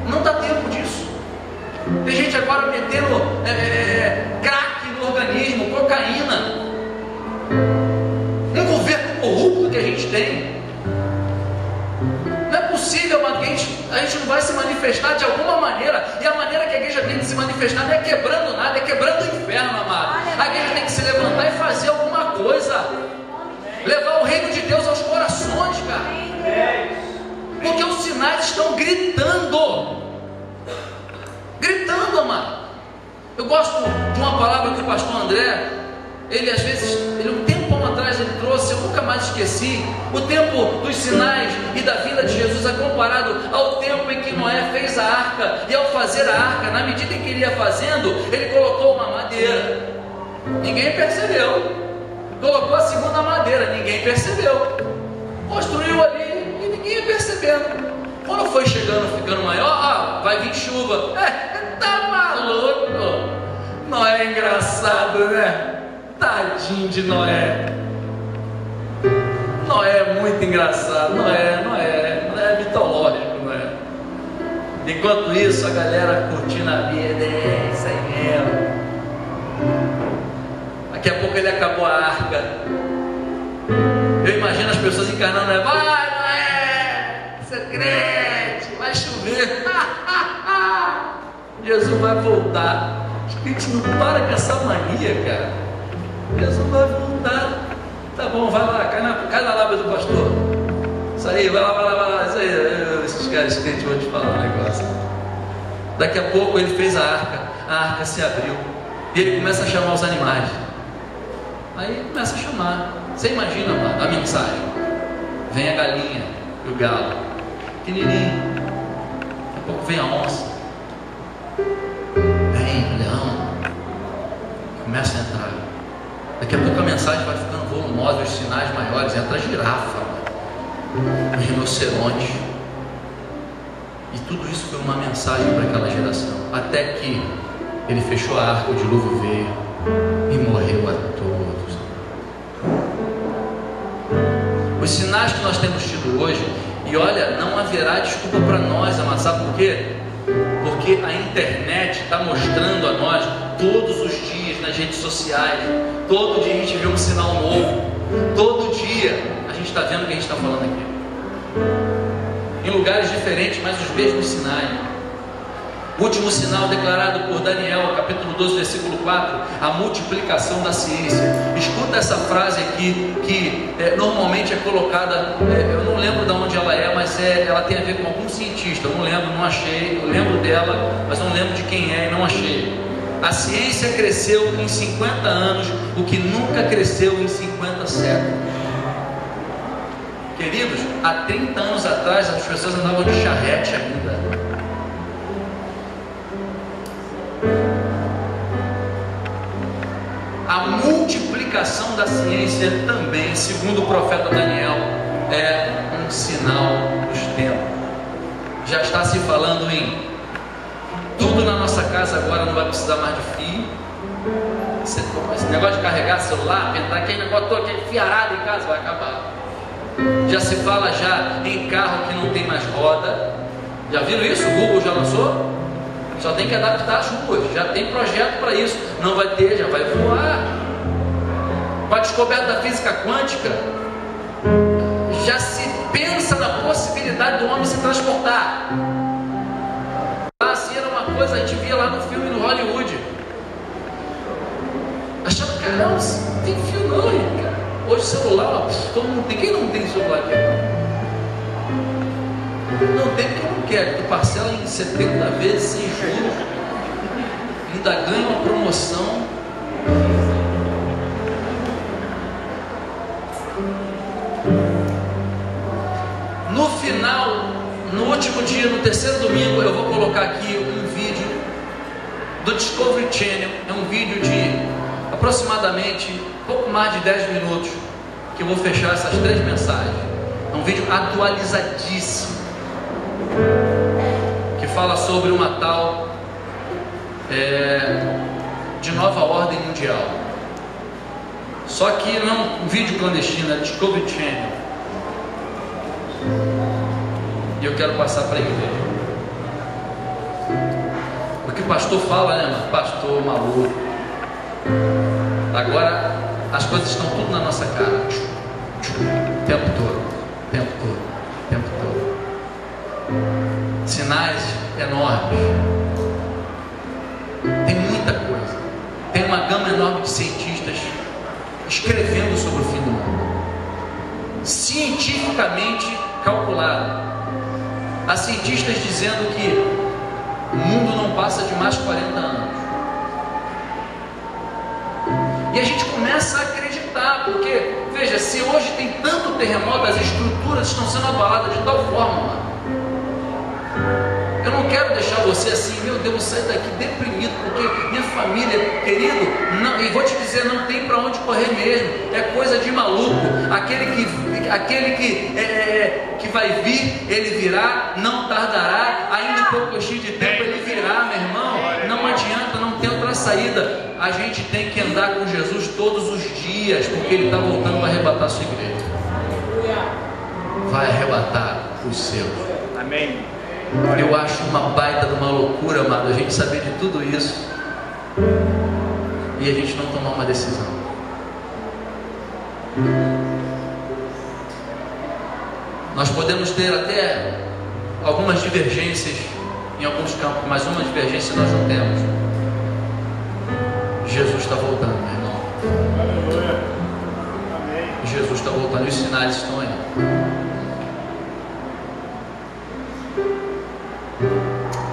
Não dá tempo disso. Tem gente agora metendo crack no organismo, cocaína. Um governo corrupto que a gente tem. Não é possível, mano, que a gente não vai se manifestar de alguma maneira. E a maneira que a igreja tem de se manifestar não é quebrando nada, é quebrando o inferno, amado. A igreja tem que se levantar e fazer alguma coisa. Levar o reino de Deus aos corações, cara. Porque os sinais estão gritando. Gritando, amado. Eu gosto de uma palavra que o pastor André, ele às vezes, um tempo atrás ele trouxe, eu nunca mais esqueci. O tempo dos sinais e da vinda de Jesus é comparado ao tempo em que Noé fez a arca. E ao fazer a arca, na medida em que ele ia fazendo, ele colocou uma madeira. Ninguém percebeu. Colocou a segunda madeira, ninguém percebeu. Construiu ali e ninguém ia percebendo. Quando foi chegando, ficando maior, vai vir chuva. Tá maluco? Noé é engraçado, né? Tadinho de Noé. Noé é muito engraçado. Noé é mitológico, Noé. Enquanto isso, a galera curtindo a vida. É isso aí mesmo. Daqui a pouco ele acabou a arca. Eu imagino as pessoas encarnando, né? Vai, Noé! Você crente, vai chover. Jesus vai voltar. A gente não para com essa mania, cara. Jesus vai voltar. Tá bom, vai lá, cai na lábia do pastor. Isso aí, vai lá. Isso aí, esses caras crentes vão te falar um negócio. Daqui a pouco ele fez a arca se abriu. E ele começa a chamar os animais. Aí começa a chamar. Você imagina, mano, a mensagem. Vem a galinha e o galo. Pequenininho. Daqui a pouco vem a onça. Vem o leão. Começa a entrar. Daqui a pouco a mensagem vai ficando volumosa, os sinais maiores. Entra a girafa, o rinoceronte. E tudo isso foi uma mensagem para aquela geração. Até que ele fechou a arca, o dilúvio veio e morreu a todos. Os sinais que nós temos tido hoje, e olha, não haverá desculpa para nós, amado. Sabe por quê? Porque a internet está mostrando a nós todos os dias nas redes sociais. Todo dia a gente vê um sinal novo. Todo dia a gente está vendo o que a gente está falando aqui. Em lugares diferentes, mas os mesmos sinais. O último sinal declarado por Daniel, capítulo 12, versículo 4, a multiplicação da ciência. Escuta essa frase aqui, que normalmente é colocada, eu não lembro de onde ela é, mas ela tem a ver com algum cientista, eu não lembro, não achei, eu lembro dela, mas não lembro de quem é e não achei. A ciência cresceu em 50 anos, o que nunca cresceu em 50 séculos. Queridos, há 30 anos atrás as pessoas andavam de charrete ainda. A multiplicação da ciência também, segundo o profeta Daniel, é um sinal dos tempos. Já está se falando em tudo na nossa casa agora não vai precisar mais de fio. Esse negócio de carregar celular, entrar aquele negócio todo, aquele fiarado em casa vai acabar. Já se fala já em carro que não tem mais roda. Já viram isso? O Google já lançou? Só tem que adaptar as ruas. Já tem projeto para isso. Não vai ter, já vai voar. Com a descoberta da física quântica, já se pensa na possibilidade do homem se transportar. Assim era uma coisa, a gente via lá no filme no Hollywood. Achava que não tem fio não, cara. Hoje celular, todo mundo tem. Quem não tem celular aqui? Não tem porque não quer. Tu parcela em 70 vezes sem juros. Ainda ganha uma promoção. No final, no último dia, no terceiro domingo, eu vou colocar aqui um vídeo do Discovery Channel. É um vídeo de aproximadamente pouco mais de 10 minutos, que eu vou fechar essas 3 mensagens. É um vídeo atualizadíssimo, que fala sobre uma tal de nova ordem mundial. Só que não é um vídeo clandestino, é Discovery Channel. E eu quero passar para a igreja. Porque o pastor fala, né, mano? Pastor maluco. Agora as coisas estão tudo na nossa cara. O tempo todo. O tempo todo. O tempo todo. Sinais enormes. Tem muita coisa. Tem uma gama enorme de cientistas escrevendo sobre o fim do mundo. Cientificamente calculado. Há cientistas dizendo que o mundo não passa de mais 40 anos. E a gente começa a acreditar, porque, veja, se hoje tem tanto terremoto, as estruturas estão sendo abaladas de tal forma, mano. Eu não quero deixar você assim, meu Deus, sair daqui deprimido, porque minha família, querido, não, e vou te dizer, não tem para onde correr mesmo, é coisa de maluco. Aquele que vai vir, ele virá, não tardará, ainda um pouco de tempo ele virá, meu irmão. Não adianta, não tem outra saída. A gente tem que andar com Jesus todos os dias, porque ele está voltando para arrebatar a sua igreja. Vai arrebatar os seus. Amém. Eu acho uma baita de uma loucura, amado, a gente saber de tudo isso e a gente não tomar uma decisão. Nós podemos ter até algumas divergências em alguns campos, mas uma divergência nós não temos. Jesus está voltando, meu irmão. Aleluia. Amém. Jesus está voltando e os sinais estão aí.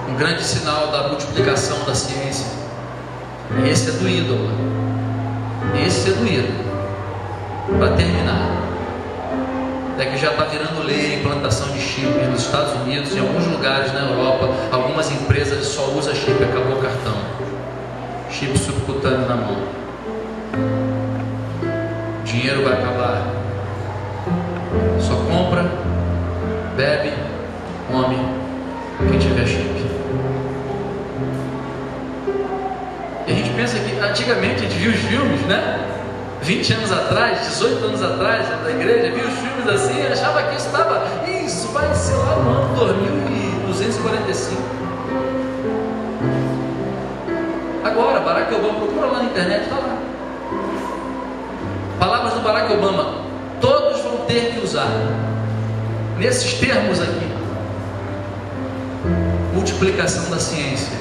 Um grande sinal da multiplicação da ciência. E esse é doído, mano. Esse é doído. Para terminar, é que já está virando lei a implantação de chip nos Estados Unidos, em alguns lugares na Europa. Algumas empresas só usam chip, acabou o cartão. Chip subcutâneo na mão. Dinheiro vai acabar. Só compra, bebe, come quem tiver chip. E a gente pensa que antigamente a gente viu os filmes, né? 20 anos atrás, 18 anos atrás, da igreja, viu os filmes assim e achava que isso vai ser lá no ano 2245. Agora, Barack Obama, procura lá na internet, está lá. Palavras do Barack Obama, todos vão ter que usar. Nesses termos aqui. Multiplicação da ciência.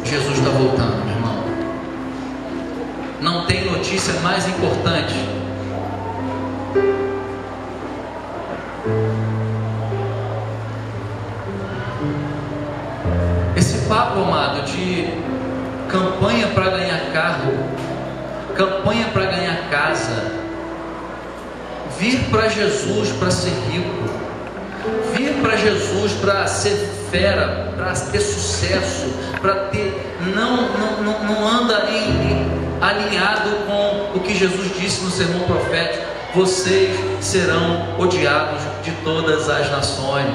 Jesus está voltando, meu irmão. Não tem notícia mais importante. Esse papo, amado, de campanha para ganhar carro, campanha para ganhar casa, vir para Jesus para ser rico, vir para Jesus para ser fera, para ter sucesso, para ter, não anda alinhado com o que Jesus disse no sermão profético: vocês serão odiados de todas as nações,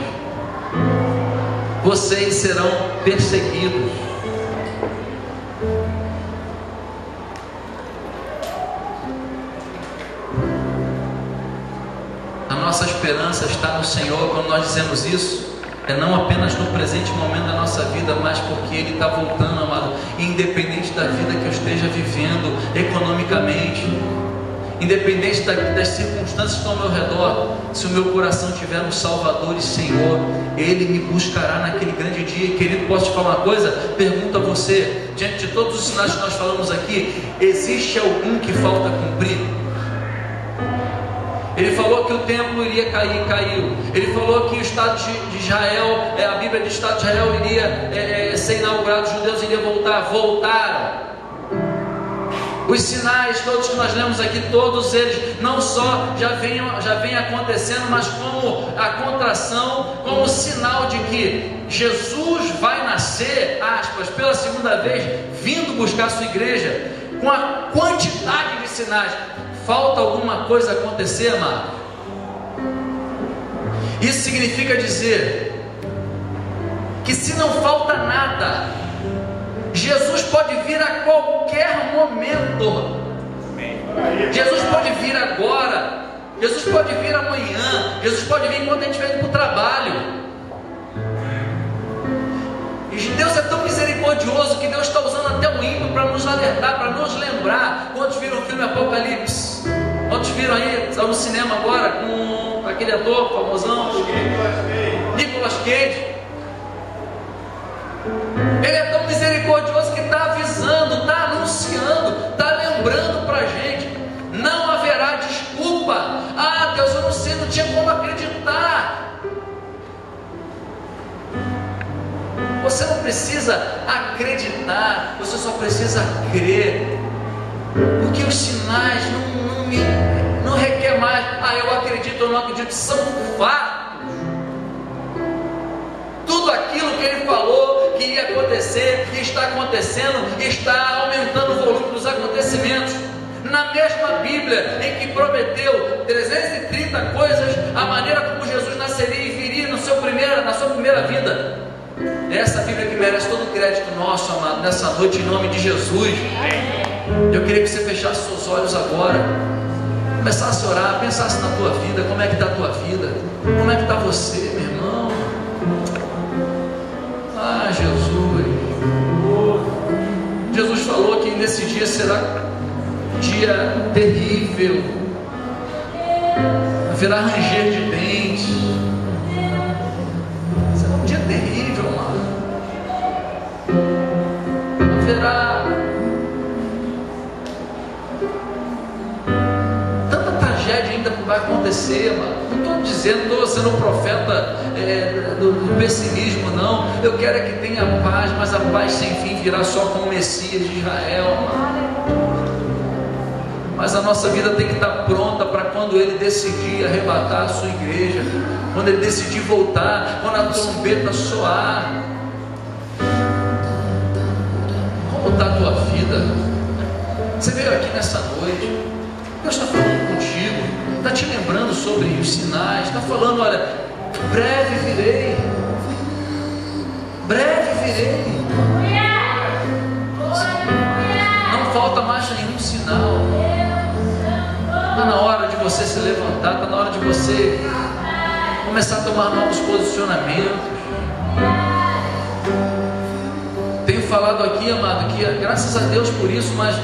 vocês serão perseguidos. A nossa esperança está no Senhor. Quando nós dizemos isso, É não apenas no presente momento da nossa vida, mas porque Ele está voltando, amado. Independente da vida que eu esteja vivendo, economicamente, independente das circunstâncias que estão ao meu redor, se o meu coração tiver um Salvador e Senhor, Ele me buscará naquele grande dia. E querido, posso te falar uma coisa? Pergunto a você, diante de todos os sinais que nós falamos aqui, existe algum que falta cumprir? Ele falou que o templo iria cair, caiu. Ele falou que o Estado de Israel, a Bíblia diz que o Estado de Israel iria ser inaugurado, os judeus iriam voltar, voltaram. Os sinais todos que nós lemos aqui, todos eles não só já vem acontecendo, mas como a contração, como sinal de que Jesus vai nascer, aspas, pela segunda vez, vindo buscar a sua igreja, com a quantidade de sinais. Falta alguma coisa acontecer, amado? Isso significa dizer que se não falta nada, Jesus pode vir a qualquer momento. Jesus pode vir agora, Jesus pode vir amanhã, Jesus pode vir enquanto a gente estiver indo para o trabalho. E Deus é tão misericordioso que Deus está usando até o hino para nos alertar, para nos lembrar. Quantos viram o filme Apocalipse? Quantos viram aí? Está no cinema agora com aquele ator famosão, Nicolas Cage. Ele é tão misericordioso que está avisando, está anunciando, está lembrando para a gente. Não haverá desculpa. Ah, Deus, eu não sei, não tinha como acreditar. Você não precisa acreditar, você só precisa crer. Porque os sinais não requer mais. Ah, eu acredito ou não acredito, são fatos. Tudo aquilo que Ele falou que ia acontecer, que está acontecendo, está aumentando o volume dos acontecimentos. Na mesma Bíblia em que prometeu 330 coisas, a maneira como Jesus nasceria e viria na sua primeira vida. Essa Bíblia que merece todo o crédito nosso, amado, nessa noite, em nome de Jesus. Eu queria que você fechasse seus olhos agora, começasse a orar, pensasse na tua vida. Como é que está a tua vida? Como é que está você, meu irmão? Ah, Jesus. Jesus falou que nesse dia será um dia terrível. Haverá ranger de dentes. Será um dia terrível, amado. Haverá tanta tragédia ainda que vai acontecer, mano. Não estou dizendo, estou sendo um profeta do pessimismo, não. Eu quero é que tenha paz, mas a paz sem fim virá só com o Messias de Israel, mano. Mas a nossa vida tem que estar pronta para quando Ele decidir arrebatar a sua igreja, quando Ele decidir voltar, quando a trombeta soar. Como está a tua vida? Você veio aqui nessa noite, Deus está falando contigo, está te lembrando sobre os sinais, está falando, olha, breve virei, breve virei. Não falta mais nenhum sinal. Está na hora de você se levantar, está na hora de você começar a tomar novos posicionamentos. Tenho falado aqui, amado, que graças a Deus por isso, mas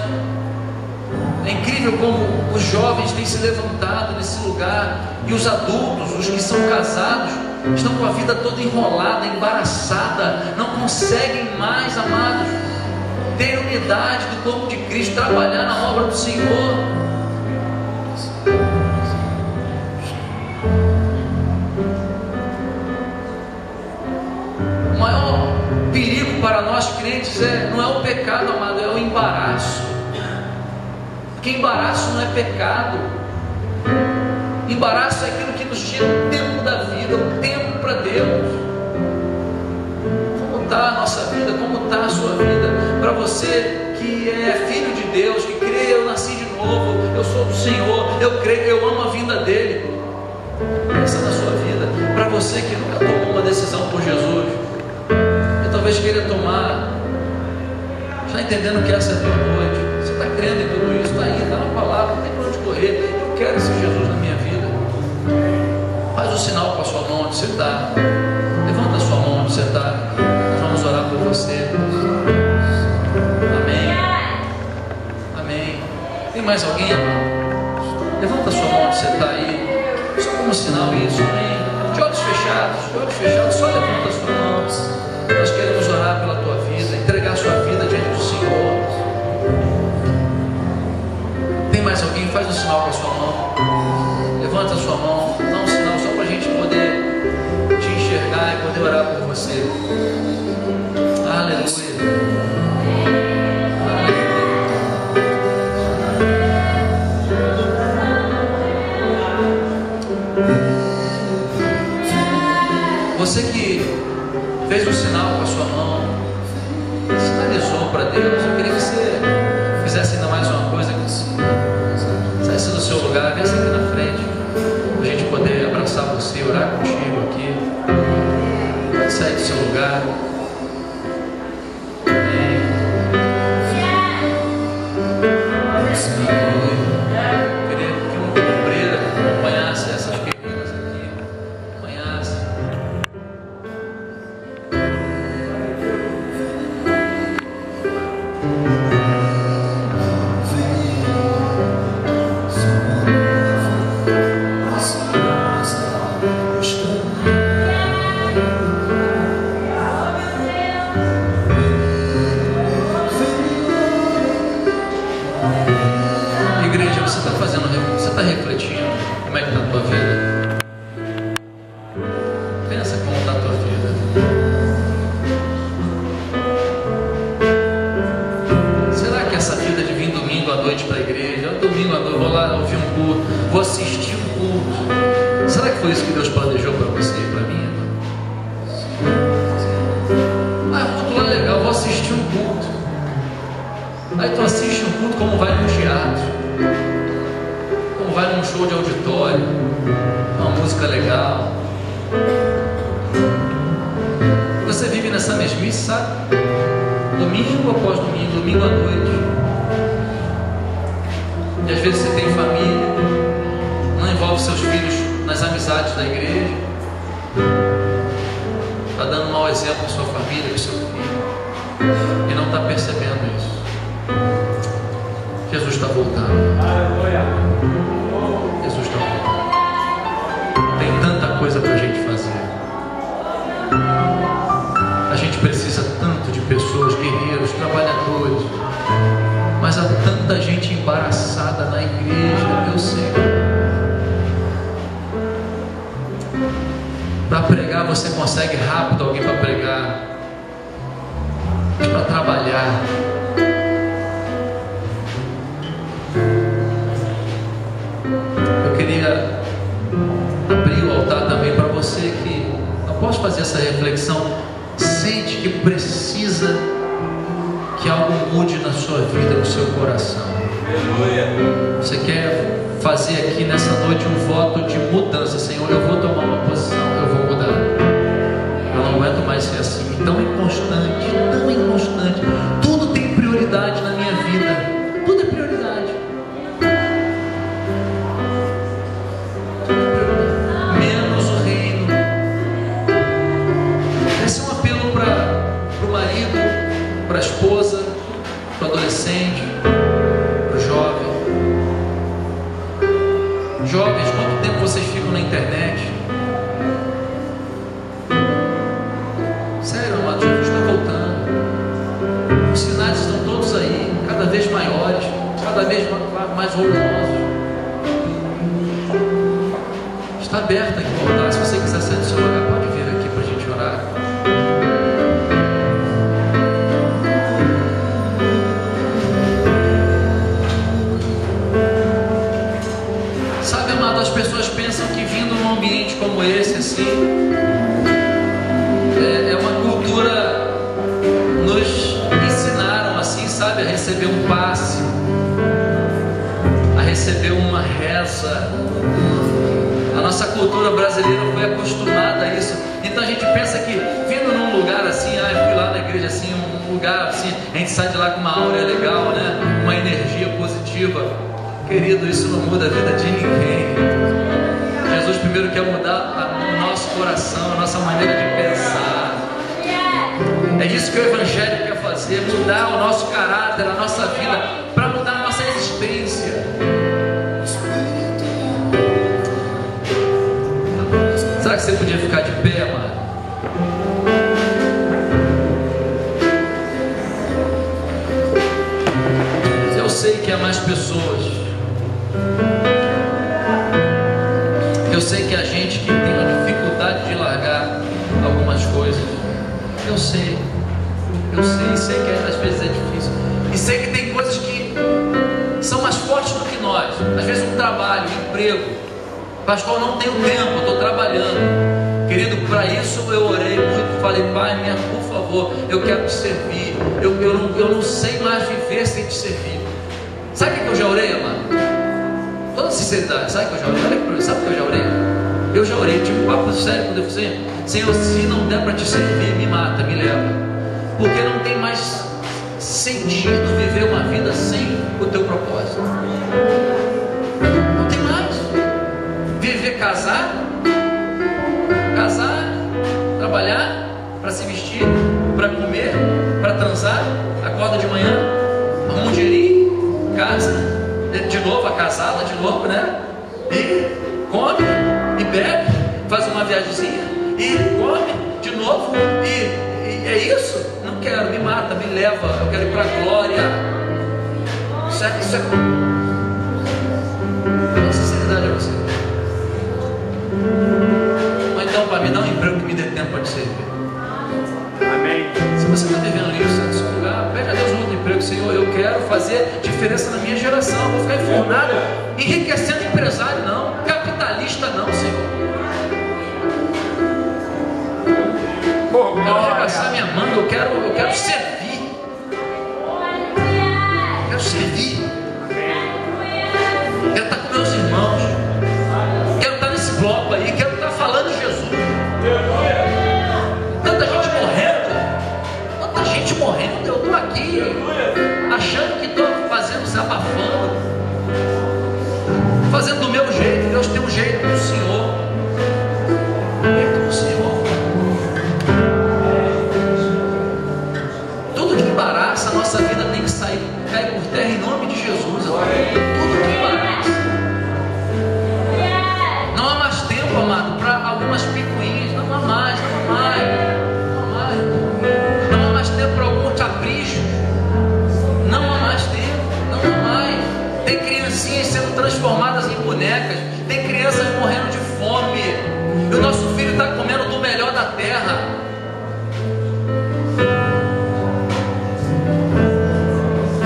é incrível como os jovens têm se levantado nesse lugar, e os adultos, os que são casados, estão com a vida toda enrolada, embaraçada, não conseguem mais, amados, ter unidade do corpo de Cristo, trabalhar na obra do Senhor. O maior perigo para nós crentes não é o pecado, amado, é o embaraço. Porque embaraço não é pecado. Embaraço é aquilo que nos tira o tempo da vida, o tempo para Deus. Como está a nossa vida? Como está a sua vida? Para você que é filho de Deus, que crê, eu nasci de novo, eu sou do Senhor, eu creio, eu amo a vinda dEle. Pensa na sua vida. Para você que nunca tomou uma decisão por Jesus, e talvez queira tomar, já entendendo que essa é a tua noite, você está crendo em tudo isso, está aí, está na palavra, não tem para onde correr. Eu quero esse Jesus na minha vida. Faz o sinal com a sua mão onde você está, levanta a mais alguém, amado? Levanta a sua mão onde você está aí, só como sinal isso, amém? De olhos fechados, só levanta a sua mão. Nós queremos orar pela tua vida, entregar a sua vida diante do Senhor. Tem mais alguém? Faz um sinal com a sua mão. Levanta a sua mão, dá um sinal só para a gente poder te enxergar e poder orar por você. Aleluia. Você que fez um sinal com a sua mão, sinalizou para Deus, eu queria que você fizesse ainda mais uma coisa, que saísse do seu lugar, viesse aqui na frente, para a gente poder abraçar você, orar contigo aqui. Pode sair do seu lugar. Eu queria que uma obreira acompanhasse essas guerreiras aqui, acompanhasse. Você está refletindo como é que está a tua vida? Pensa como está a tua vida. Será que essa vida de vir domingo à noite para a igreja, domingo à noite, vou lá ouvir um culto, vou assistir um culto, será que foi isso que Deus planejou para você e para mim? Culto lá legal, vou assistir um culto. Aí tu assiste um culto como vai no teatro, vai num show de auditório, uma música legal. Você vive nessa mesmice, sabe? Domingo após domingo, domingo à noite. E às vezes você tem família, não envolve seus filhos nas amizades da igreja, está dando um mau exemplo para sua família, para o seu filho, e não está percebendo isso. Jesus está voltando. Jesus está voltando. Tem tanta coisa para a gente fazer. A gente precisa tanto de pessoas, guerreiros, trabalhadores. Mas há tanta gente embaraçada na igreja, meu Senhor. Para pregar você consegue rápido alguém para pregar. Mas para trabalhar, eu queria abrir o altar também para você que, após fazer essa reflexão, sente que precisa que algo mude na sua vida, no seu coração. Você quer fazer aqui nessa noite um voto de mudança. Senhor, eu vou tomar uma posição, eu vou mudar. Eu não aguento mais ser assim, tão inconstante, tão inconstante. Tudo tem prioridade na minha vida. Tudo é prioridade. Menos o reino. Esse é um apelo para o marido, para a esposa, para o adolescente, para o jovem. Jovens, quanto tempo vocês ficam na internet? Sério, amado, Jesus está voltando. Os sinais estão todos aí, cada vez maiores, cada vez mais volumosos. Está aberto aqui o altar. Se você quiser sair do seu lugar, pode vir aqui para a gente orar. Sabe, amado, as pessoas pensam que vindo num ambiente como esse, assim, é uma cultura, nos ensinaram assim, sabe, a receber um passe, a receber uma reza. A nossa cultura brasileira foi acostumada a isso. Então a gente pensa que vindo num lugar assim, eu fui lá na igreja assim, um lugar assim, a gente sai de lá com uma aura legal, né? Uma energia positiva. Querido, isso não muda a vida de ninguém. Jesus primeiro quer mudar o nosso coração, a nossa maneira de pensar. É isso que o Evangelho quer fazer, mudar o nosso caráter, a nossa vida, para mudar a nossa existência. Será que você podia ficar de pé, amado? Eu sei que há mais pessoas. Eu sei que há gente que tem uma dificuldade de largar algumas coisas. Eu sei, sei que às vezes é difícil. E sei que tem coisas que são mais fortes do que nós. Às vezes um trabalho, um emprego. Pastor, não tenho tempo, eu estou trabalhando. Querido, para isso eu orei muito. Falei, Pai, por favor, eu quero te servir. Eu não sei mais viver sem te servir. Sabe o que eu já orei, amado? Toda sinceridade, sabe o que eu já orei? Olha aqui para mim, sabe o que eu já orei? Eu já orei, tive um papo sério com Deus. Senhor, se não der para te servir, me mata, me leva. Porque não tem mais sentido viver uma vida sem o teu propósito. Não tem mais. Viver, casar, trabalhar, para se vestir, para comer, para transar, acorda de manhã, arruma um dinheirinho, casa, de novo, acasada de novo, né? E come, e bebe, faz uma viagemzinha, e come de novo, e é isso? Não quero, me mata, me leva, eu quero ir para a glória. Isso é com sinceridade a você. Ou então, para me dar um emprego que me dê tempo para te servir. Amém. Se você está vivendo isso no seu lugar, pede a Deus um outro emprego. Senhor, eu quero fazer diferença na minha geração. Eu vou ficar informado, enriquecendo empresário, não, capitalista, não, Senhor. Eu quero arregaçar minha manga, eu quero servir. Eu quero servir. Quero estar com meus irmãos. Quero estar nesse bloco aí. Quero estar falando de Jesus. Tanta gente morrendo. Eu estou aqui achando que estou fazendo, se abafando, fazendo do meu jeito. Deus tem um jeito do Senhor. Do Senhor. Tudo que embaraça a nossa vida tem que cair por terra em nome de Jesus. Tudo que embaraça. Não há mais tempo, amado, para algumas picuinhas. Não há mais. Não há mais tempo para algum capricho. Não há mais tempo. Não há mais. Tem criancinhas sendo transformadas em bonecas. Tem crianças morrendo de fome. E o nosso filho está comendo do melhor da terra.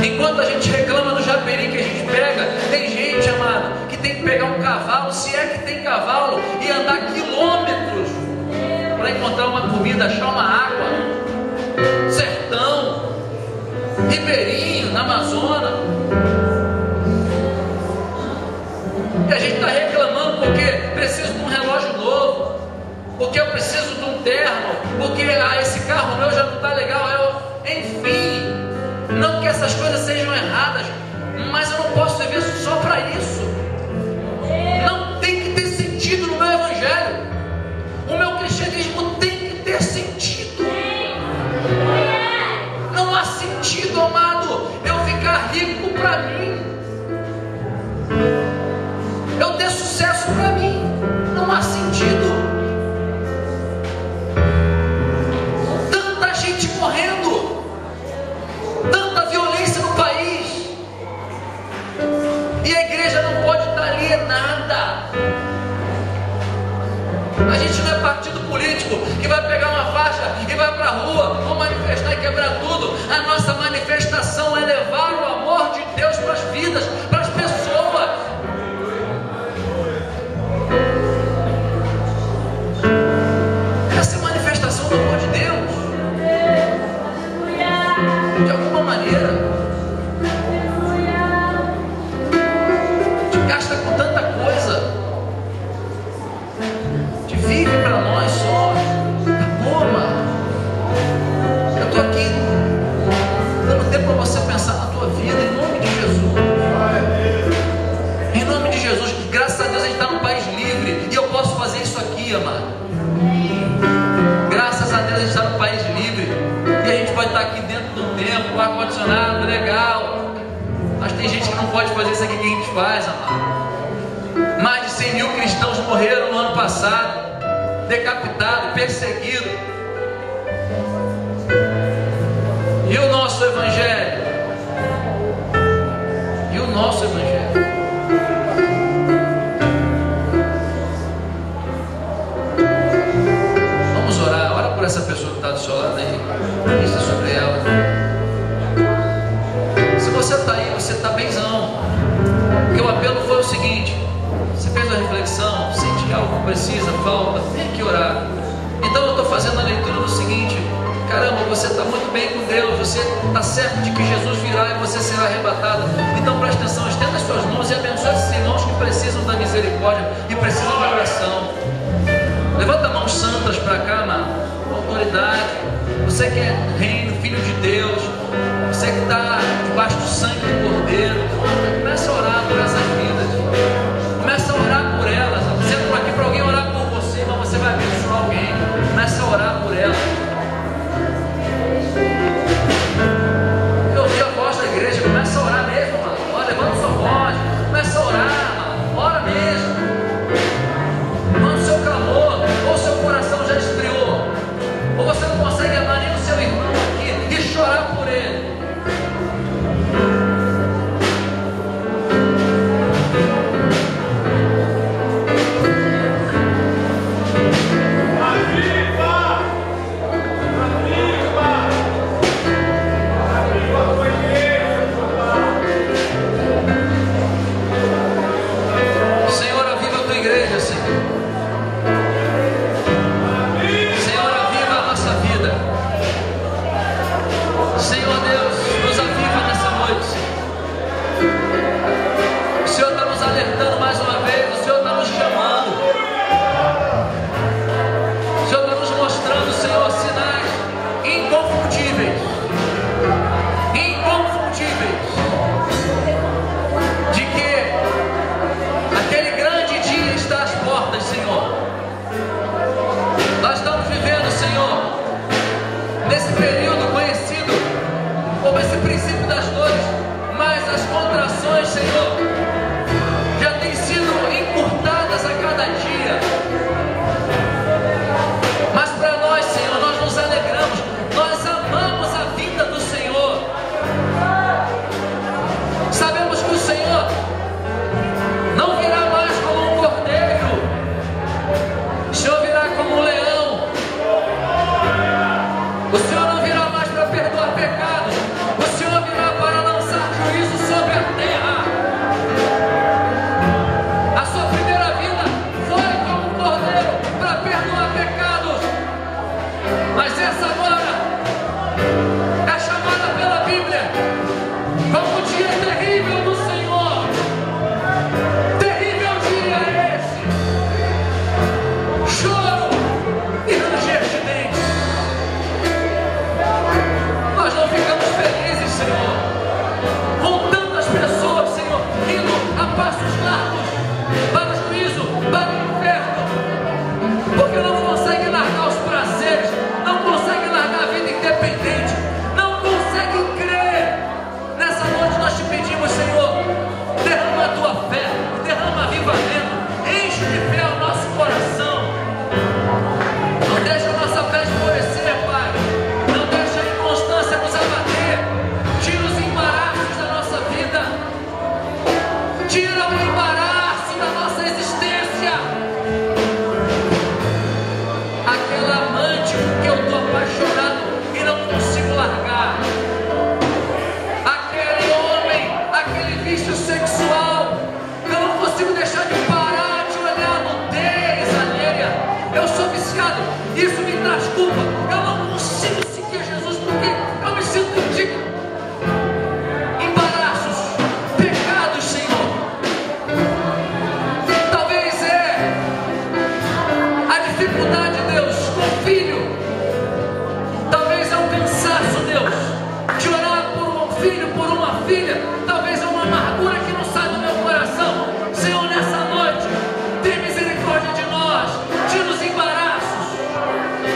Enquanto a gente reclama do japeri que a gente pega, tem gente, amado, que tem que pegar um cavalo, se é que tem cavalo, e andar quilômetros para encontrar uma comida, achar uma água. Sertão, ribeirinho, na Amazônia. E a gente está reclamando porque preciso de um relógio novo, porque eu preciso de um terno, porque esse carro meu já não está legal. Enfim, não que essas coisas sejam erradas, mas eu não posso viver só para isso. Não tem que ter sentido no meu evangelho. O meu cristianismo tem que ter sentido. Não há sentido, amado, eu ficar rico para mim, eu ter sucesso para mim. Não há sentido. Tanta gente morrendo, tanta violência no país, e a igreja não pode estar alienada. A gente não é partido político que vai pegar uma faixa e vai para a rua, vamos manifestar e quebrar tudo. A nossa manifestação é levar o amor de Deus para as vidas, para as pessoas. Essa é a manifestação do amor de Deus. De alguma maneira, te gasta com tanta coisa, te vive para nós só. Eu estou aqui dando tempo para você pensar na tua vida, em nome de Jesus. Em nome de Jesus. Graças a Deus a gente está num país livre e eu posso fazer isso aqui, amado. Graças a Deus a gente está num país livre e a gente pode estar aqui dentro do templo, ar-condicionado, legal. Mas tem gente que não pode fazer isso aqui que a gente faz, amado. Mais de 100 cristãos morreram no ano passado, decapitados, perseguidos. E o nosso Evangelho? E o nosso Evangelho? Vamos orar. Ora por essa pessoa que está do seu lado aí. Pensa sobre ela. Se você está aí, você está benzão. Porque o apelo foi o seguinte: você fez uma reflexão, sente algo que precisa, falta, vem aqui orar. Então eu estou fazendo a leitura do seguinte: caramba, você está muito bem com Deus, você está certo de que Jesus virá e você será arrebatado. Então preste atenção, estenda as suas mãos e abençoe esses irmãos que precisam da misericórdia e precisam da oração. Levanta mãos santas para cá, mano. Autoridade. Você que é reino, filho de Deus, você que está debaixo do sangue do Cordeiro, começa a orar por essas vidas. Começa a orar por elas. Você não está aqui para alguém orar por você, mas você vai abençoar alguém. Começa a orar por elas. Eu ouvi a voz da igreja. Começa a orar mesmo, mano. Ó, levanta sua voz. Começa a orar, mano. Ora mesmo. Manda o seu clamor. Ou o seu coração já esfriou. Ou você não consegue amar nem o seu irmão aqui e chorar por ele.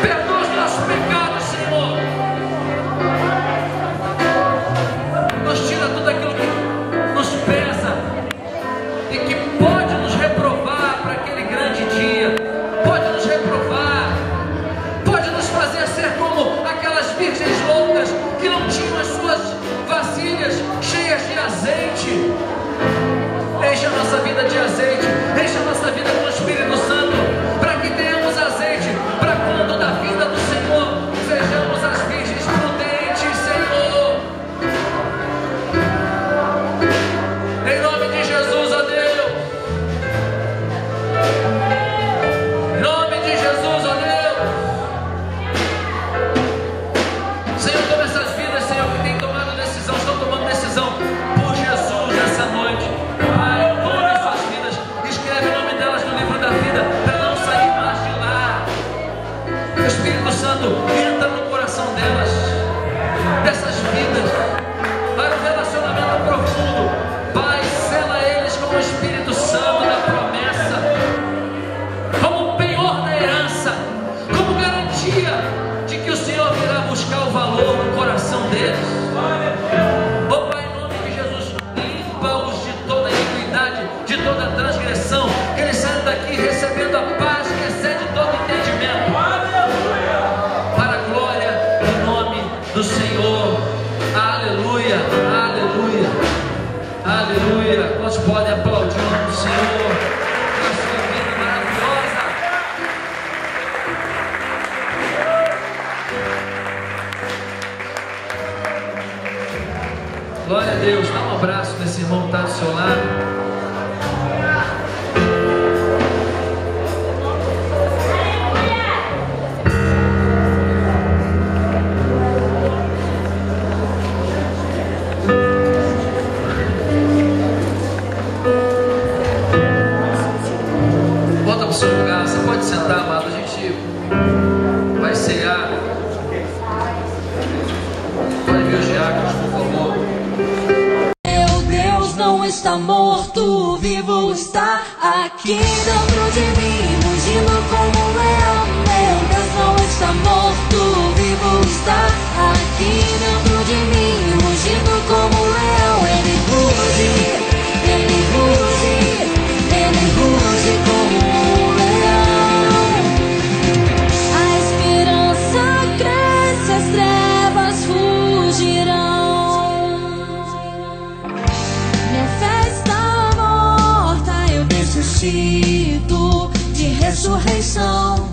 Perdoa os nossos irmão que está do seu lado. Volta para o seu lugar, você pode sentar, amado, a gente vai cear. Pode vir os diáconos, por favor. Meu Deus não está morto, vivo está aqui dentro de mim, mugindo como um leão. Meu Deus não está morto, vivo está aqui dentro de mim, mugindo como um leão. Ele ruge, ele ruge, ele ruge como um leão. A esperança cresce, as trevas fugirão. Minha fé está morta, eu necessito de ressurreição.